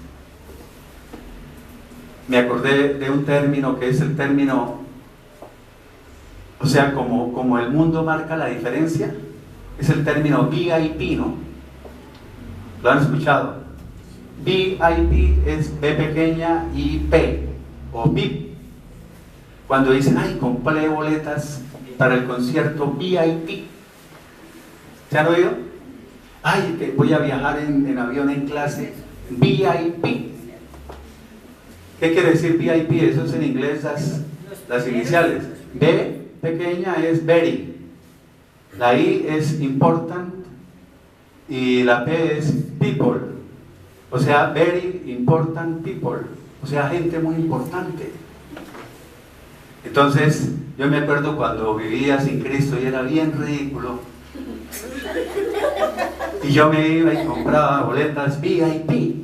me acordé de un término que es el término, o sea, como el mundo marca la diferencia, es el término VIP, ¿no? ¿Lo han escuchado? VIP es B pequeña y P, o VIP. Cuando dicen, ay, compré boletas para el concierto VIP. ¿Se han oído? Ay, que voy a viajar en avión en clase VIP. ¿Qué quiere decir VIP? Eso es en inglés las iniciales. B pequeña es very, la I es important y la P es people, o sea, very important people, o sea, gente muy importante. Entonces, yo me acuerdo cuando vivía sin Cristo y era bien ridículo, y yo me iba y compraba boletas VIP.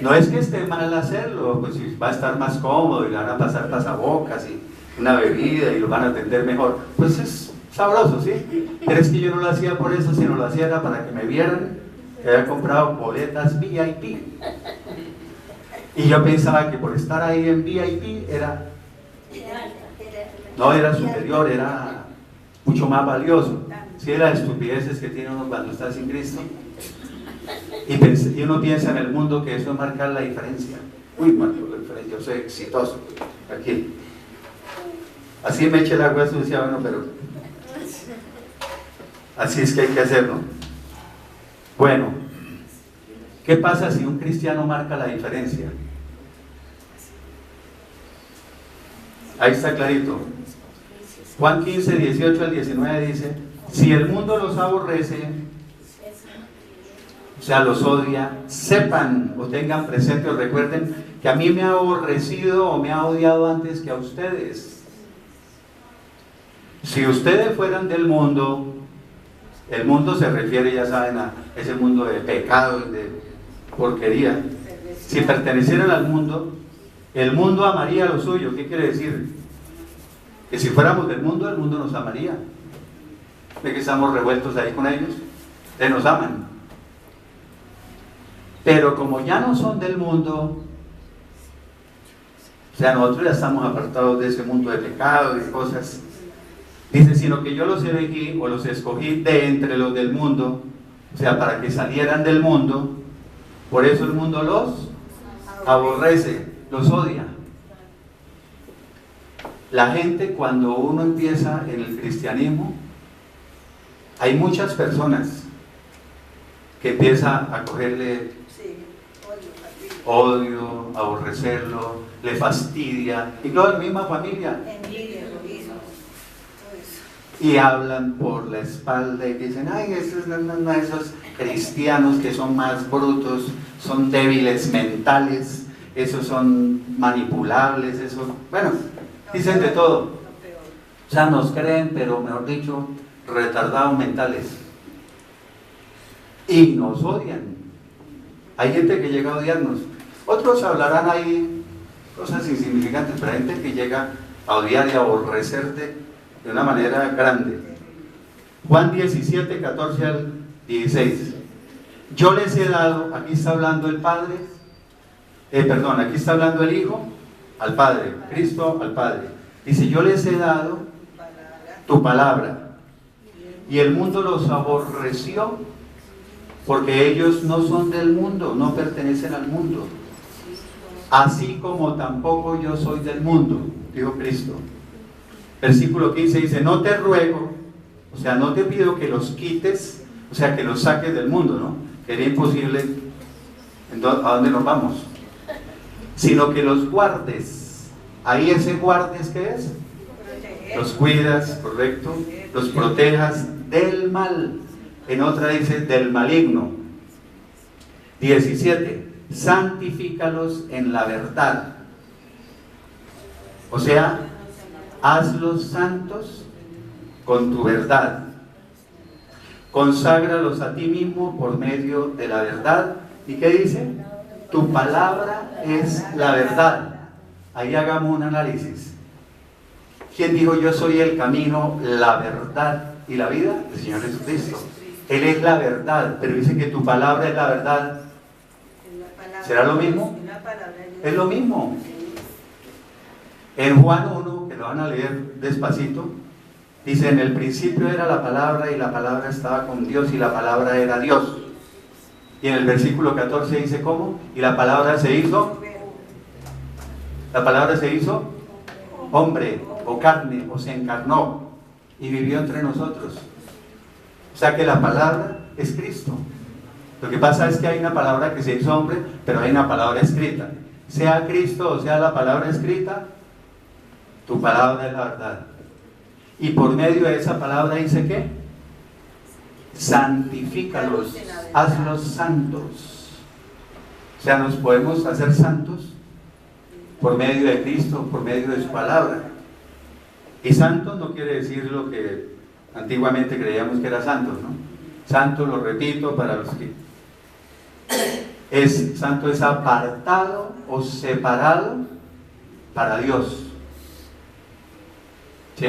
No es que esté mal hacerlo, pues va a estar más cómodo y le van a pasar pasabocas y una bebida y lo van a atender mejor, pues es sabroso, ¿sí? Pero es que yo no lo hacía por eso, sino lo hacía era para que me vieran que había comprado boletas VIP. Y yo pensaba que por estar ahí en VIP no era superior, era mucho más valioso. Sí, las estupideces que tiene uno cuando está sin Cristo. Y uno piensa en el mundo que eso es marcar la diferencia. Uy, marco la diferencia, yo soy exitoso aquí. Así me eche el agua sucia, bueno, pero así es que hay que hacerlo. Bueno, ¿qué pasa si un cristiano marca la diferencia? Ahí está clarito. Juan 15, 18 al 19 dice, si el mundo los aborrece, o sea, los odia, sepan o tengan presente o recuerden que a mí me ha aborrecido o me ha odiado antes que a ustedes. Si ustedes fueran del mundo, el mundo se refiere, ya saben, a ese mundo de pecado y de porquería. Si pertenecieran al mundo, el mundo amaría lo suyo. ¿Qué quiere decir? Que si fuéramos del mundo, el mundo nos amaría. ¿De que estamos revueltos ahí con ellos? Ustedes nos aman. Pero como ya no son del mundo, o sea, nosotros ya estamos apartados de ese mundo de pecado y de cosas. Dice, sino que yo los elegí o los escogí de entre los del mundo, o sea, para que salieran del mundo. Por eso el mundo los aborrece, los odia. La gente, cuando uno empieza en el cristianismo, hay muchas personas que empiezan a cogerle odio, aborrecerlo, le fastidia, y toda la misma familia. Y hablan por la espalda y dicen, ay, esos cristianos que son más brutos, son débiles mentales, esos son manipulables, eso, bueno, dicen de todo. O sea, nos creen, pero mejor dicho, retardados mentales. Y nos odian. Hay gente que llega a odiarnos. Otros hablarán ahí cosas insignificantes, pero hay gente que llega a odiar y a aborrecerte de una manera grande. Juan 17, 14 al 16. Yo les he dado, aquí está hablando el Padre, aquí está hablando el Hijo al Padre, Cristo al Padre. Dice, yo les he dado tu palabra, y el mundo los aborreció, porque ellos no son del mundo, no pertenecen al mundo, así como tampoco yo soy del mundo, dijo Cristo. Versículo 15 dice, no te ruego, o sea, no te pido que los quites, o sea, que los saques del mundo, ¿no? Que era imposible. Entonces, ¿a dónde nos vamos? Sino que los guardes. Ahí ese guardes, ¿qué es? Los cuidas, correcto, los protejas del mal. En otra dice, del maligno. 17, santifícalos en la verdad. O sea, hazlos santos con tu verdad. Conságralos a ti mismo por medio de la verdad. ¿Y qué dice? Tu palabra es la verdad. Ahí hagamos un análisis. ¿Quién dijo yo soy el camino, la verdad y la vida? El Señor Jesucristo. Él es la verdad, pero dice que tu palabra es la verdad. ¿Será lo mismo? Es lo mismo. En Juan 1, que lo van a leer despacito, dice, en el principio era la palabra y la palabra estaba con Dios y la palabra era Dios. Y en el versículo 14 dice, ¿cómo? Y la palabra se hizo hombre o carne o se encarnó y vivió entre nosotros. O sea que la palabra es Cristo. Lo que pasa es que hay una palabra que se hizo hombre, pero hay una palabra escrita. Sea Cristo o sea la palabra escrita, tu palabra es la verdad. Y por medio de esa palabra dice ¿qué? Santifícalos, hazlos santos. O sea, nos podemos hacer santos por medio de Cristo, por medio de su palabra. Y santos no quiere decir lo que antiguamente creíamos que era santos, ¿no? Santo, lo repito, para los que santo es apartado o separado para Dios. ¿Sí?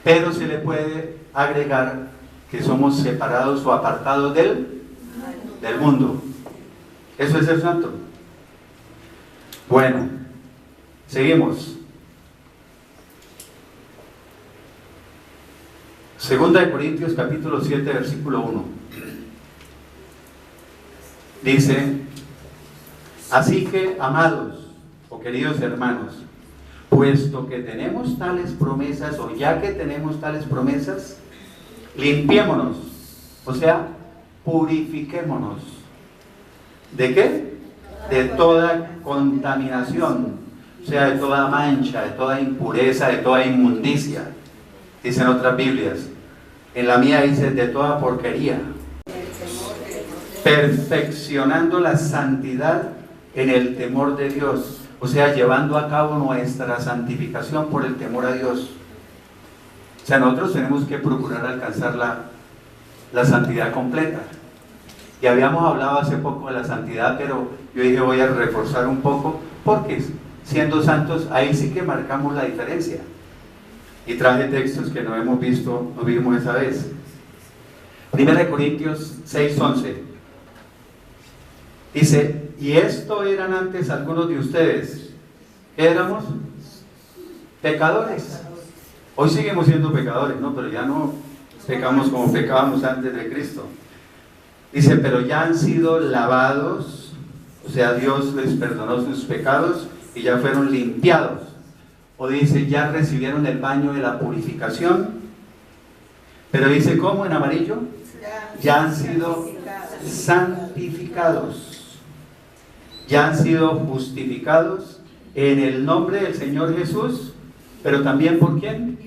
Pero se le puede agregar que somos separados o apartados del mundo. Eso es ser santo. Bueno, seguimos. Segunda de Corintios capítulo 7 versículo 1. Dice, así que, amados o queridos hermanos, puesto que tenemos tales promesas, o ya que tenemos tales promesas, limpiémonos, o sea, purifiquémonos. ¿De qué? De toda contaminación, o sea, de toda mancha, de toda impureza, de toda inmundicia. Dicen otras Biblias. En la mía dice de toda porquería. Perfeccionando la santidad en el temor de Dios. O sea, llevando a cabo nuestra santificación por el temor a Dios. O sea, nosotros tenemos que procurar alcanzar la santidad completa. Y habíamos hablado hace poco de la santidad, pero yo dije voy a reforzar un poco, porque siendo santos, ahí sí que marcamos la diferencia. Y traje textos que no vimos esa vez. 1 Corintios 6:11 dice: y esto eran antes algunos de ustedes. ¿Qué éramos? Pecadores. Hoy seguimos siendo pecadores, ¿no? Pero ya no pecamos como pecábamos antes de Cristo. Dice, pero ya han sido lavados, o sea, Dios les perdonó sus pecados y ya fueron limpiados. O dice, ya recibieron el baño de la purificación. Pero dice, ¿cómo en amarillo? Ya han sido santificados. Ya han sido justificados en el nombre del Señor Jesús. Pero también ¿por quién?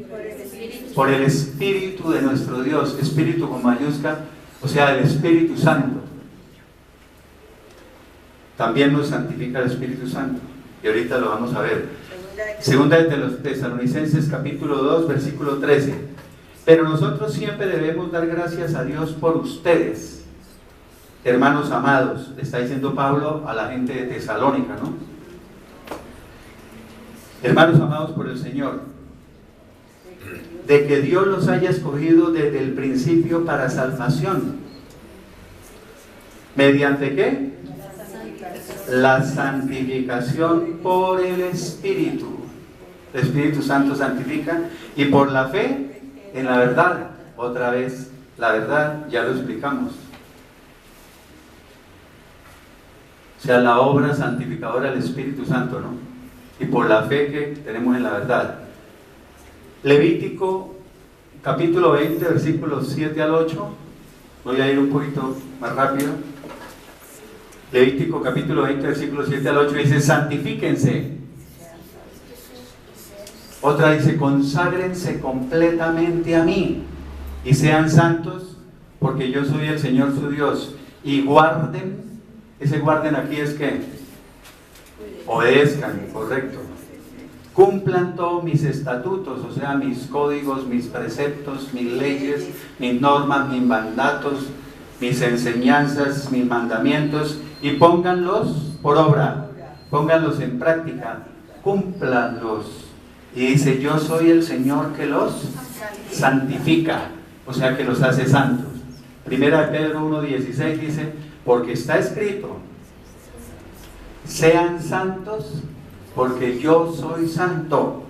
Por el Espíritu de nuestro Dios. Espíritu con mayúscula, o sea, el Espíritu Santo. También nos santifica el Espíritu Santo. Y ahorita lo vamos a ver. Segunda de los Tesalonicenses capítulo 2, versículo 13. Pero nosotros siempre debemos dar gracias a Dios por ustedes, hermanos amados. Le está diciendo Pablo a la gente de Tesalónica, ¿no? Hermanos amados por el Señor, de que Dios los haya escogido desde el principio para salvación. ¿Mediante qué? La santificación por el Espíritu. El Espíritu Santo santifica. Y por la fe en la verdad. Otra vez, la verdad, ya lo explicamos. O sea, la obra santificadora del Espíritu Santo, ¿no? Y por la fe que tenemos en la verdad. Levítico capítulo 20, versículos 7 al 8. Voy a ir un poquito más rápido. Levítico capítulo 20, versículos 7 al 8 dice: santifíquense. Otra dice: conságrense completamente a mí y sean santos, porque yo soy el Señor su Dios. Y guarden, ese guarden aquí es que obedezcan, correcto. Cumplan todos mis estatutos, o sea, mis códigos, mis preceptos, mis leyes, mis normas, mis mandatos, mis enseñanzas, mis mandamientos, y pónganlos por obra, pónganlos en práctica, cúmplanlos. Y dice: yo soy el Señor que los santifica, o sea, que los hace santos. Primera de Pedro 1:16 dice: porque está escrito, sean santos porque yo soy santo.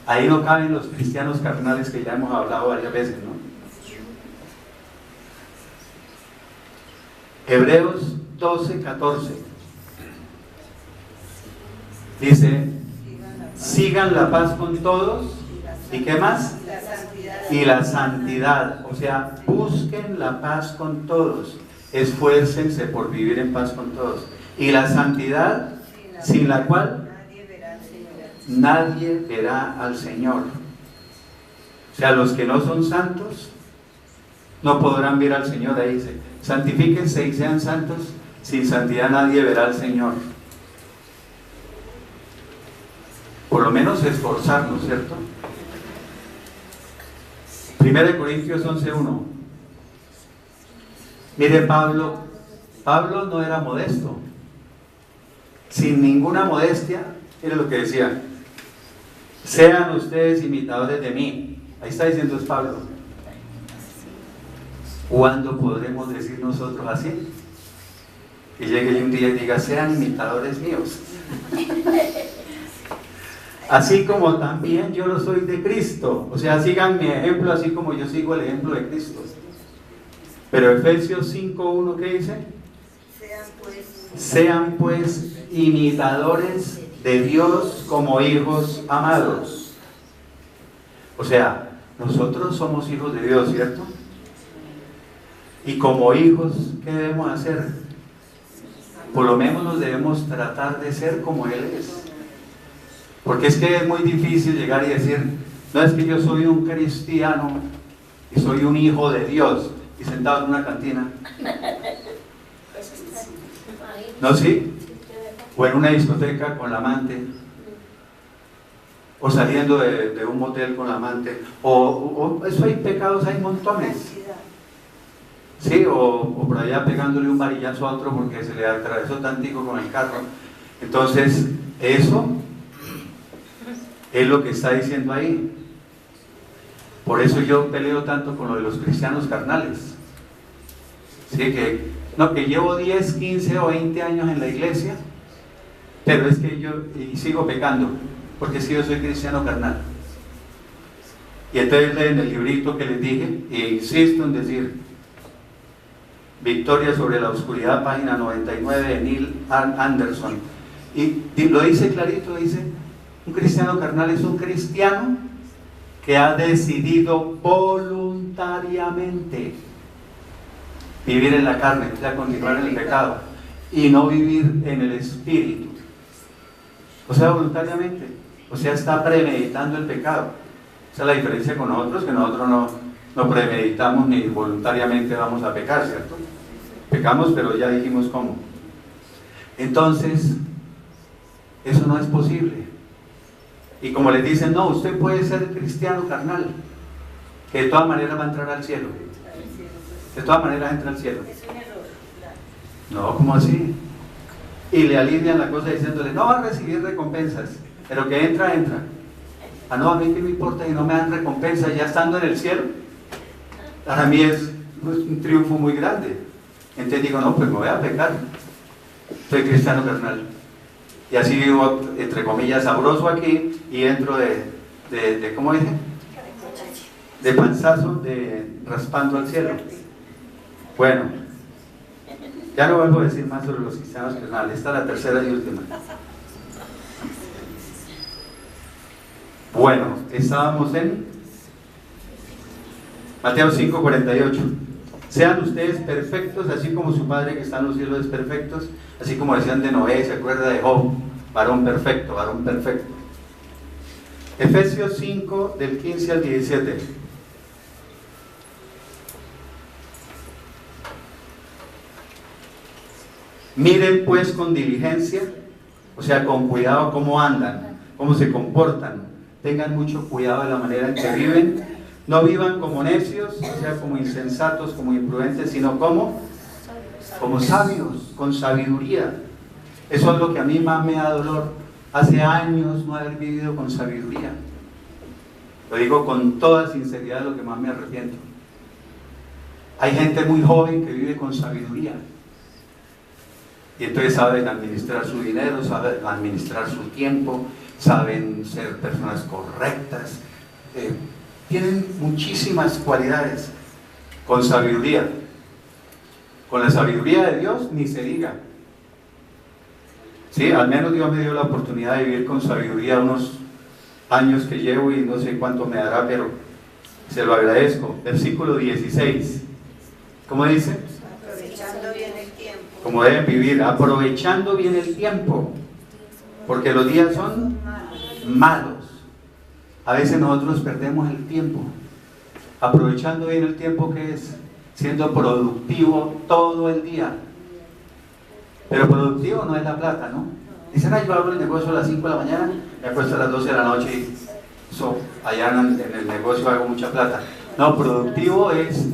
Ahí no caben los cristianos carnales que ya hemos hablado varias veces, ¿no? Hebreos 12:14 dice: sigan la paz con todos. ¿Y qué más? Y la santidad. O sea, busquen la paz con todos. Esfuércense por vivir en paz con todos. Y la santidad, sin la cual nadie verá al Señor. O sea, los que no son santos no podrán ver al Señor. Ahí dice: santifíquense y sean santos. Sin santidad nadie verá al Señor. Por lo menos esforzarnos, ¿cierto? 1 Corintios 11:1. Mire, Pablo no era modesto. Sin ninguna modestia, mire lo que decía: sean ustedes imitadores de mí. Ahí está diciendo es Pablo. ¿Cuándo podremos decir nosotros así? Que llegue un día y diga: sean imitadores míos. Así como también yo lo soy de Cristo. O sea, sigan mi ejemplo así como yo sigo el ejemplo de Cristo. Pero Efesios 5:1, ¿qué dice? Sean pues imitadores de Dios como hijos amados. O sea, nosotros somos hijos de Dios, ¿cierto? Y como hijos, ¿qué debemos hacer? Por lo menos nos debemos tratar de ser como Él es. Porque es que es muy difícil llegar y decir: no, es que yo soy un cristiano y soy un hijo de Dios, y sentado en una cantina. ¿No, sí? O en una discoteca con la amante. o saliendo de un motel con la amante, o eso hay pecados, hay montones. Sí, o por allá pegándole un varillazo a otro porque se le atravesó tantico con el carro. Entonces, eso es lo que está diciendo ahí. Por eso yo peleo tanto con lo de los cristianos carnales. Sí, que llevo 10, 15 o 20 años en la iglesia, pero es que yo sigo pecando, porque si yo soy cristiano carnal. Y entonces leen el librito que les dije, e insisto en decir, Victoria sobre la oscuridad, página 99 de Neil Anderson. Y lo dice clarito, dice, un cristiano carnal es un cristiano que ha decidido voluntariamente vivir en la carne, o sea, continuar en el pecado, y no vivir en el espíritu. O sea, voluntariamente, o sea, está premeditando el pecado. Esa es la diferencia con nosotros, que nosotros no premeditamos ni voluntariamente vamos a pecar, ¿cierto? Pecamos, pero ya dijimos cómo. Entonces, eso no es posible. Y como les dicen, no, usted puede ser cristiano carnal, que de todas maneras va a entrar al cielo. De todas maneras entra al cielo. Es un error, claro. No, ¿cómo así? Y le alinean la cosa diciéndole, no va a recibir recompensas, pero que entra, entra. Ah, no, a mí qué me importa y no me dan recompensas ya estando en el cielo. Para mí es un triunfo muy grande. Entonces digo, no, pues me voy a pecar. Soy cristiano carnal. Y así vivo, entre comillas, sabroso aquí y entro de ¿cómo dije? De panzazo, raspando al cielo. Bueno, ya no vuelvo a decir más sobre los cristianos carnales. Esta es la tercera y última. Bueno, estábamos en Mateo 5:48. Sean ustedes perfectos, así como su Padre que está en los cielos es perfectos, así como decían de Noé, se acuerda de Job, varón perfecto, varón perfecto. Efesios 5, del 15 al 17. Miren pues con diligencia, o sea, con cuidado cómo andan, cómo se comportan. Tengan mucho cuidado de la manera en que viven. No vivan como necios, o sea, como insensatos, como imprudentes, sino como sabios, con sabiduría. Eso es lo que a mí más me da dolor. Hace años no haber vivido con sabiduría. Lo digo con toda sinceridad, es lo que más me arrepiento. Hay gente muy joven que vive con sabiduría. Y entonces saben administrar su dinero, saben administrar su tiempo, saben ser personas correctas. Tienen muchísimas cualidades con sabiduría. Con la sabiduría de Dios ni se diga. Sí, al menos Dios me dio la oportunidad de vivir con sabiduría unos años que llevo y no sé cuánto me dará, pero se lo agradezco. Versículo 16. ¿Cómo dice? Aprovechando bien el tiempo. Como deben vivir, aprovechando bien el tiempo, porque los días son malos. A veces nosotros perdemos el tiempo. Aprovechando bien el tiempo, que es siendo productivo todo el día. Pero productivo no es la plata, ¿no? Dicen, yo hago el negocio a las 5 de la mañana, me acuesto a las 12 de la noche y allá en el negocio hago mucha plata. No, productivo es,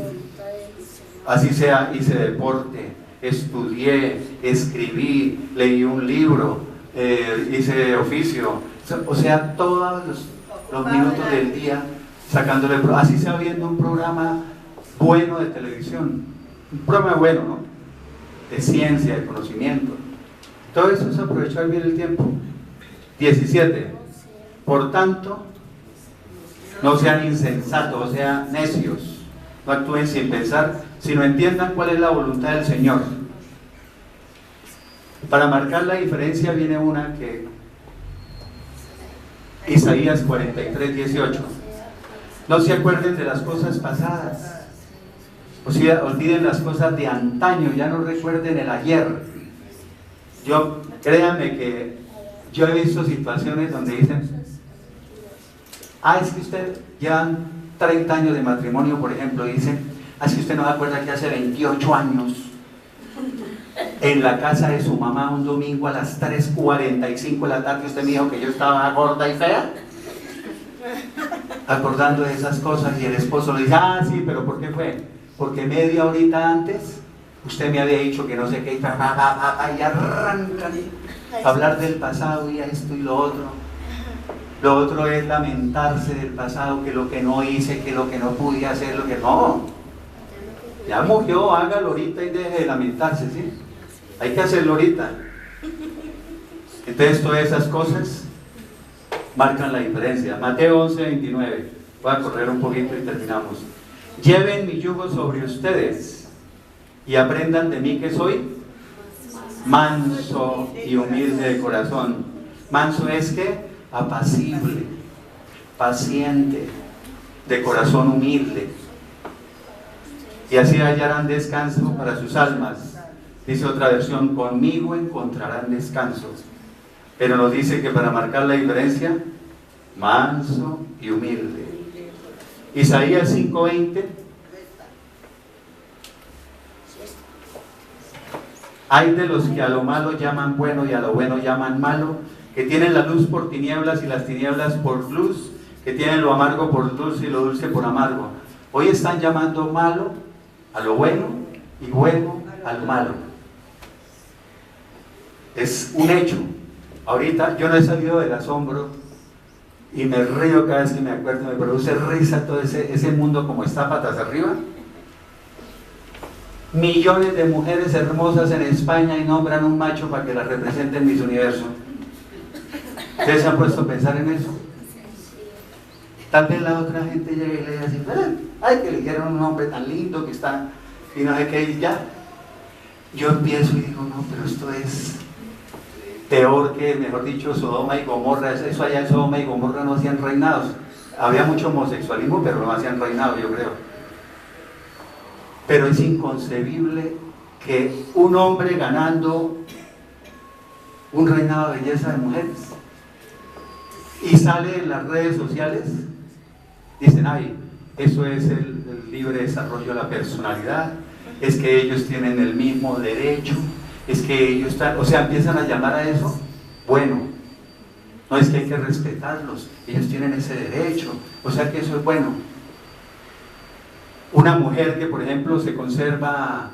así sea, hice deporte, estudié, escribí, leí un libro, hice oficio, o sea, todos los minutos del día sacándole, así sea viendo un programa bueno de televisión, un programa bueno, ¿no? De ciencia, de conocimiento. Todo eso es aprovechar bien el tiempo. 17. Por tanto, no sean insensatos, o sea, necios. No actúen sin pensar, sino entiendan cuál es la voluntad del Señor. Para marcar la diferencia viene una que Isaías 43, 18. No se acuerden de las cosas pasadas. O sea, olviden las cosas de antaño, ya no recuerden el ayer. Créanme que yo he visto situaciones donde dicen, es que usted llevan 30 años de matrimonio, por ejemplo, y dicen, es que usted no se acuerda que hace 28 años, en la casa de su mamá, un domingo a las 3:45 de la tarde, usted me dijo que yo estaba gorda y fea. acordando de esas cosas y el esposo le dice, ah, sí, pero ¿por qué fue? Porque media horita antes usted me había dicho que no sé qué, y arrancan a hablar del pasado y a esto y lo otro. Lo otro es lamentarse del pasado, que lo que no hice, que lo que no pude hacer, lo que no. Ya murió, hágalo ahorita y deje de lamentarse, ¿sí? Hay que hacerlo ahorita. Entonces todas esas cosas marcan la diferencia. Mateo 11:29. Voy a correr un poquito y terminamos. Lleven mi yugo sobre ustedes y aprendan de mí que soy manso y humilde de corazón. Manso es que apacible, paciente, de corazón humilde. Y así hallarán descanso para sus almas. Dice otra versión, conmigo encontrarán descanso. Pero nos dice que para marcar la diferencia, manso y humilde. Isaías 5:20. Hay de los que a lo malo llaman bueno y a lo bueno llaman malo, que tienen la luz por tinieblas y las tinieblas por luz, que tienen lo amargo por dulce y lo dulce por amargo. Hoy están llamando malo a lo bueno y bueno al malo. Es un hecho. Ahorita yo no he salido del asombro y me río cada vez que me acuerdo, me produce risa todo ese mundo como está patas arriba. Millones de mujeres hermosas en España y nombran un macho para que la represente en Miss Universo. ¿Ustedes se han puesto a pensar en eso? Tal vez la otra gente llegue y le diga así, ay, que le dieron un hombre tan lindo que está, y no sé qué, y ya. Yo empiezo y digo, no, pero esto es peor que, mejor dicho, Sodoma y Gomorra. Eso allá en Sodoma y Gomorra no hacían reinados. Había mucho homosexualismo, pero no hacían reinados, yo creo. Pero es inconcebible que un hombre ganando un reinado de belleza de mujeres y sale en las redes sociales, dicen, ay, eso es el libre desarrollo de la personalidad, es que ellos tienen el mismo derecho, es que ellos están, o sea, empiezan a llamar a eso bueno. No, es que hay que respetarlos, ellos tienen ese derecho, o sea que eso es bueno. Una mujer que, por ejemplo, se conserva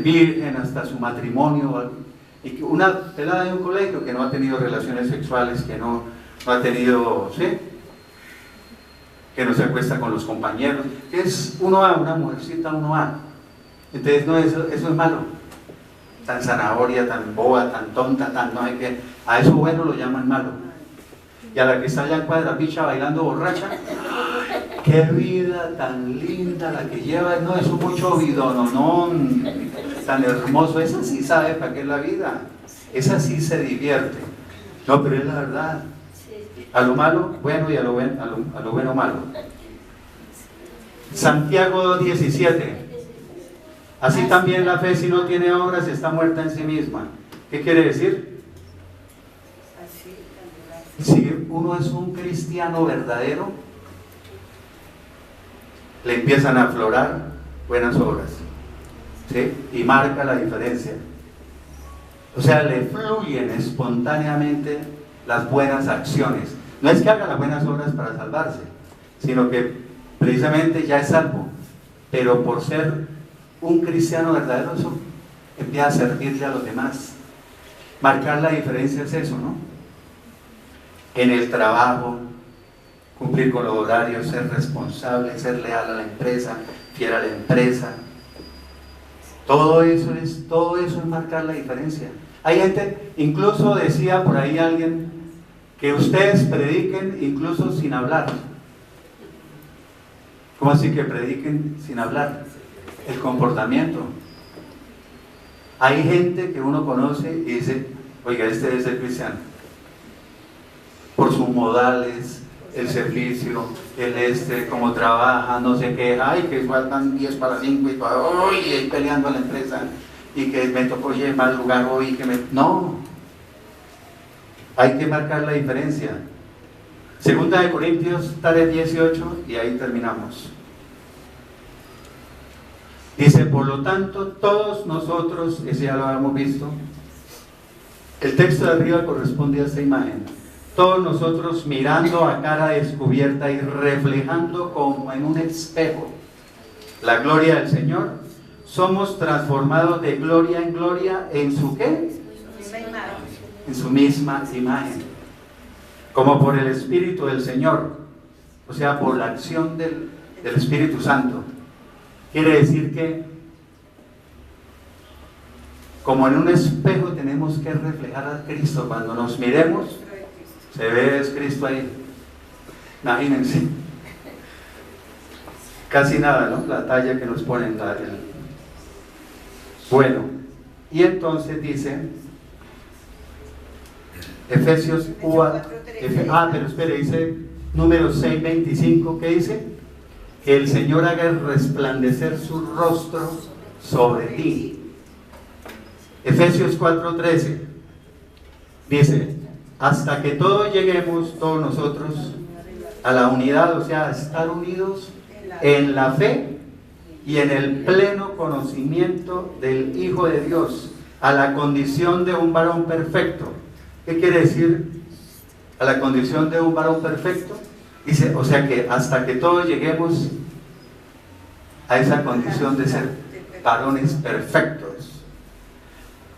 virgen hasta su matrimonio, y que una pelada de un colegio que no ha tenido relaciones sexuales, que no ha tenido, ¿sí?, que no se acuesta con los compañeros, que es 1A, una mujercita 1A. Entonces, no, eso es malo. Tan zanahoria, tan boba, tan tonta, tan no hay que. A eso bueno lo llaman malo. Y a la que está allá en Cuadrapicha bailando borracha, qué vida tan linda la que lleva, no, eso mucho vidononón, tan hermoso, esa sí sabe para qué es la vida, esa sí se divierte. No, pero es la verdad. A lo malo, bueno, y a lo bueno, malo. Santiago 17. Así también la fe, si no tiene obras, está muerta en sí misma. ¿Qué quiere decir? Si uno es un cristiano verdadero, le empiezan a aflorar buenas obras, ¿sí? Y marca la diferencia. O sea, le fluyen espontáneamente las buenas acciones. No es que haga las buenas obras para salvarse, sino que precisamente ya es salvo, pero por ser un cristiano verdadero, eso empieza a servirle a los demás. Marcar la diferencia es eso, ¿no? En el trabajo, cumplir con los horarios, ser responsable, ser leal a la empresa, fiel a la empresa. Todo eso es marcar la diferencia. Hay gente, incluso decía por ahí alguien, que ustedes prediquen incluso sin hablar. ¿Cómo así que prediquen sin hablar? El comportamiento. Hay gente que uno conoce y dice, oiga, este es el cristiano. Por sus modales, el servicio, cómo trabaja, no sé qué, ay, que faltan 10 para 5 y todo, y peleando a la empresa, y que me tocó madrugar hoy, no. Hay que marcar la diferencia. Segunda de Corintios 3:18, y ahí terminamos. Dice, por lo tanto, todos nosotros, ese ya lo habíamos visto, el texto de arriba corresponde a esta imagen. todos nosotros mirando a cara descubierta y reflejando como en un espejo la gloria del Señor, somos transformados de gloria en gloria en su ¿qué? En su misma imagen, como por el Espíritu del Señor, o sea, por la acción del Espíritu Santo. Quiere decir que como en un espejo tenemos que reflejar a Cristo. Cuando nos miremos, se ve Cristo ahí. Imagínense. Casi nada, ¿no? La talla que nos ponen. Bueno, y entonces dice Efesios 4, pero espere, dice Números 6:25, ¿qué dice? Que el Señor haga resplandecer su rostro sobre ti. Efesios 4:13 dice, hasta que todos lleguemos, todos nosotros, a la unidad, o sea, a estar unidos en la fe y en el pleno conocimiento del Hijo de Dios, a la condición de un varón perfecto. ¿Qué quiere decir a la condición de un varón perfecto? Dice, o sea que hasta que todos lleguemos a esa condición de ser varones perfectos,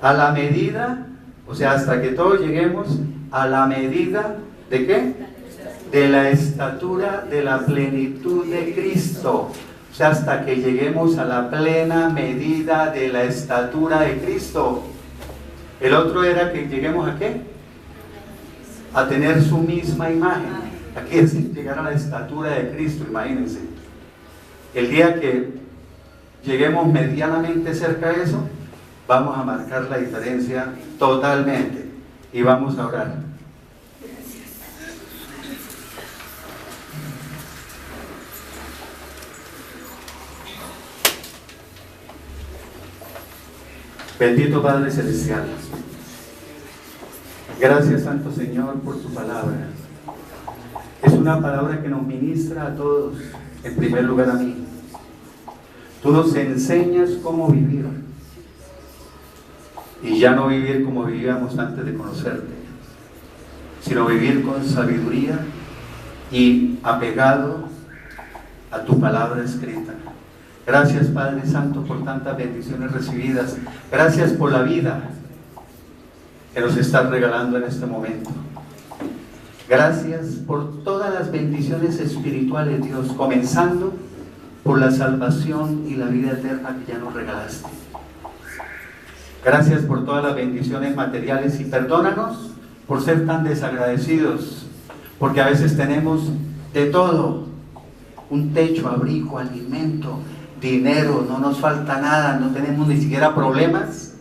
a la medida, o sea, hasta que todos lleguemos a la medida de ¿qué? De la estatura de la plenitud de Cristo. O sea, hasta que lleguemos a la plena medida de la estatura de Cristo. El otro era que lleguemos ¿a qué? A tener su misma imagen. Aquí es llegar a la estatura de Cristo, imagínense. El día que lleguemos medianamente cerca de eso, vamos a marcar la diferencia totalmente. Y vamos a orar. Bendito Padre Celestial, gracias Santo Señor por tu palabra. Es una palabra que nos ministra a todos, en primer lugar a mí. Tú nos enseñas cómo vivir, y ya no vivir como vivíamos antes de conocerte, sino vivir con sabiduría y apegado a tu palabra escrita. Gracias Padre Santo por tantas bendiciones recibidas. Gracias por la vida que nos estás regalando en este momento. Gracias por todas las bendiciones espirituales, Dios, comenzando por la salvación y la vida eterna que ya nos regalaste. Gracias por todas las bendiciones materiales y perdónanos por ser tan desagradecidos, porque a veces tenemos de todo: un techo, abrigo, alimento, dinero, no nos falta nada, no tenemos ni siquiera problemas,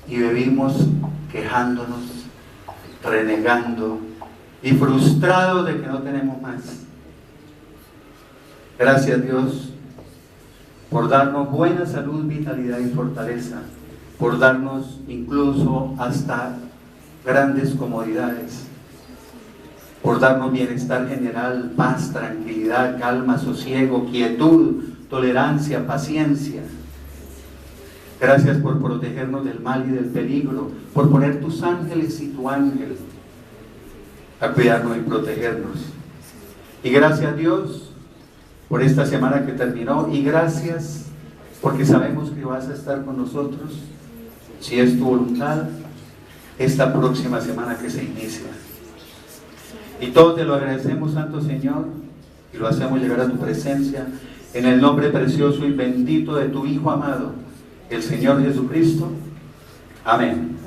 y vivimos quejándonos, renegando y frustrados de que no tenemos más. Gracias Dios por darnos buena salud, vitalidad y fortaleza, por darnos incluso hasta grandes comodidades, por darnos bienestar general, paz, tranquilidad, calma, sosiego, quietud, tolerancia, paciencia. Gracias por protegernos del mal y del peligro, por poner tus ángeles y tu ángel a cuidarnos y protegernos. Y gracias Dios por esta semana que terminó, y gracias porque sabemos que vas a estar con nosotros, si es tu voluntad, esta próxima semana que se inicia. Y todo te lo agradecemos, Santo Señor, y lo hacemos llegar a tu presencia en el nombre precioso y bendito de tu Hijo amado, el Señor Jesucristo. Amén.